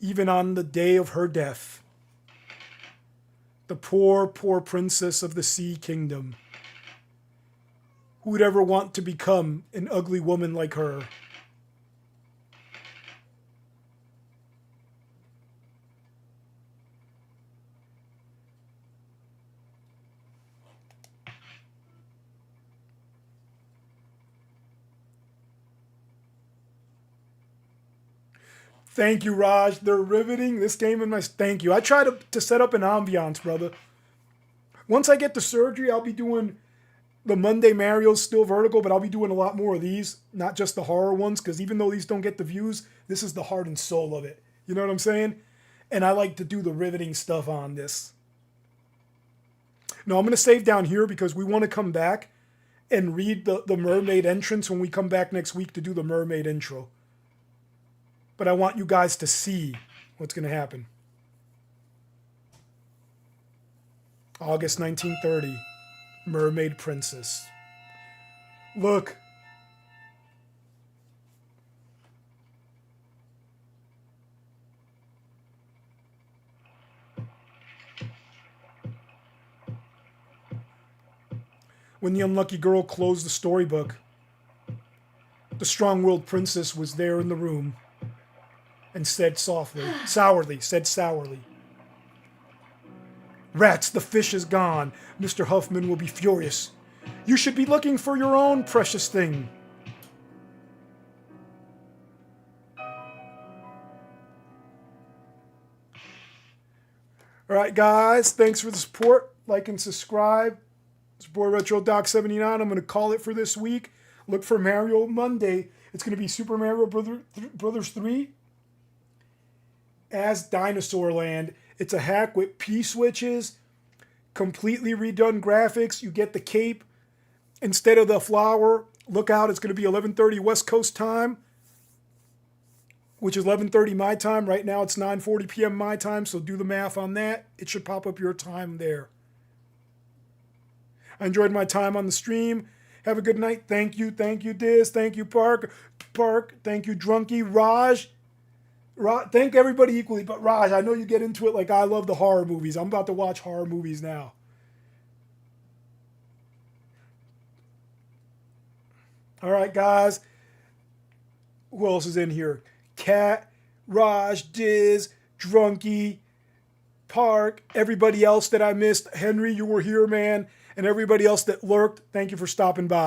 even on the day of her death. The poor, poor princess of the Sea Kingdom, Who would ever want to become an ugly woman like her? Thank you, Raj. They're riveting. This game in my... Thank you. I try to set up an ambiance, brother. Once I get the surgery, I'll be doing the Monday Mario's still vertical, but I'll be doing a lot more of these, not just the horror ones, because even though these don't get the views, this is the heart and soul of it. You know what I'm saying? And I like to do the riveting stuff on this. No, I'm going to save down here because we want to come back and read the mermaid entrance when we come back next week to do the mermaid intro. But I want you guys to see what's going to happen. August 1930, Mermaid Princess. Look. When the unlucky girl closed the storybook, the strong-willed princess was there in the room and said sourly, "Rats, the fish is gone. Mr. Huffman will be furious. You should be looking for your own precious thing." All right, guys, thanks for the support. Like and subscribe. It's boy Retro Doc 79. I'm going to call it for this week. Look for Mario Monday. It's going to be Super Mario Brothers 3 as Dinosaur Land. It's a hack with P-switches, completely redone graphics. You get the cape instead of the flower. Look out, it's going to be 11:30 West Coast time, which is 11:30 my time. Right now it's 9:40 p.m. my time, so do the math on that. It should pop up your time there. I enjoyed my time on the stream. Have a good night. Thank you, Diz. Thank you, Park. Thank you, Drunky. Raj. Thank everybody equally, but Raj, I know you get into it like I love the horror movies. I'm about to watch horror movies now. All right, guys. Who else is in here? Kat, Raj, Diz, Drunky, Park, everybody else that I missed. Henry, you were here, man. And everybody else that lurked, thank you for stopping by.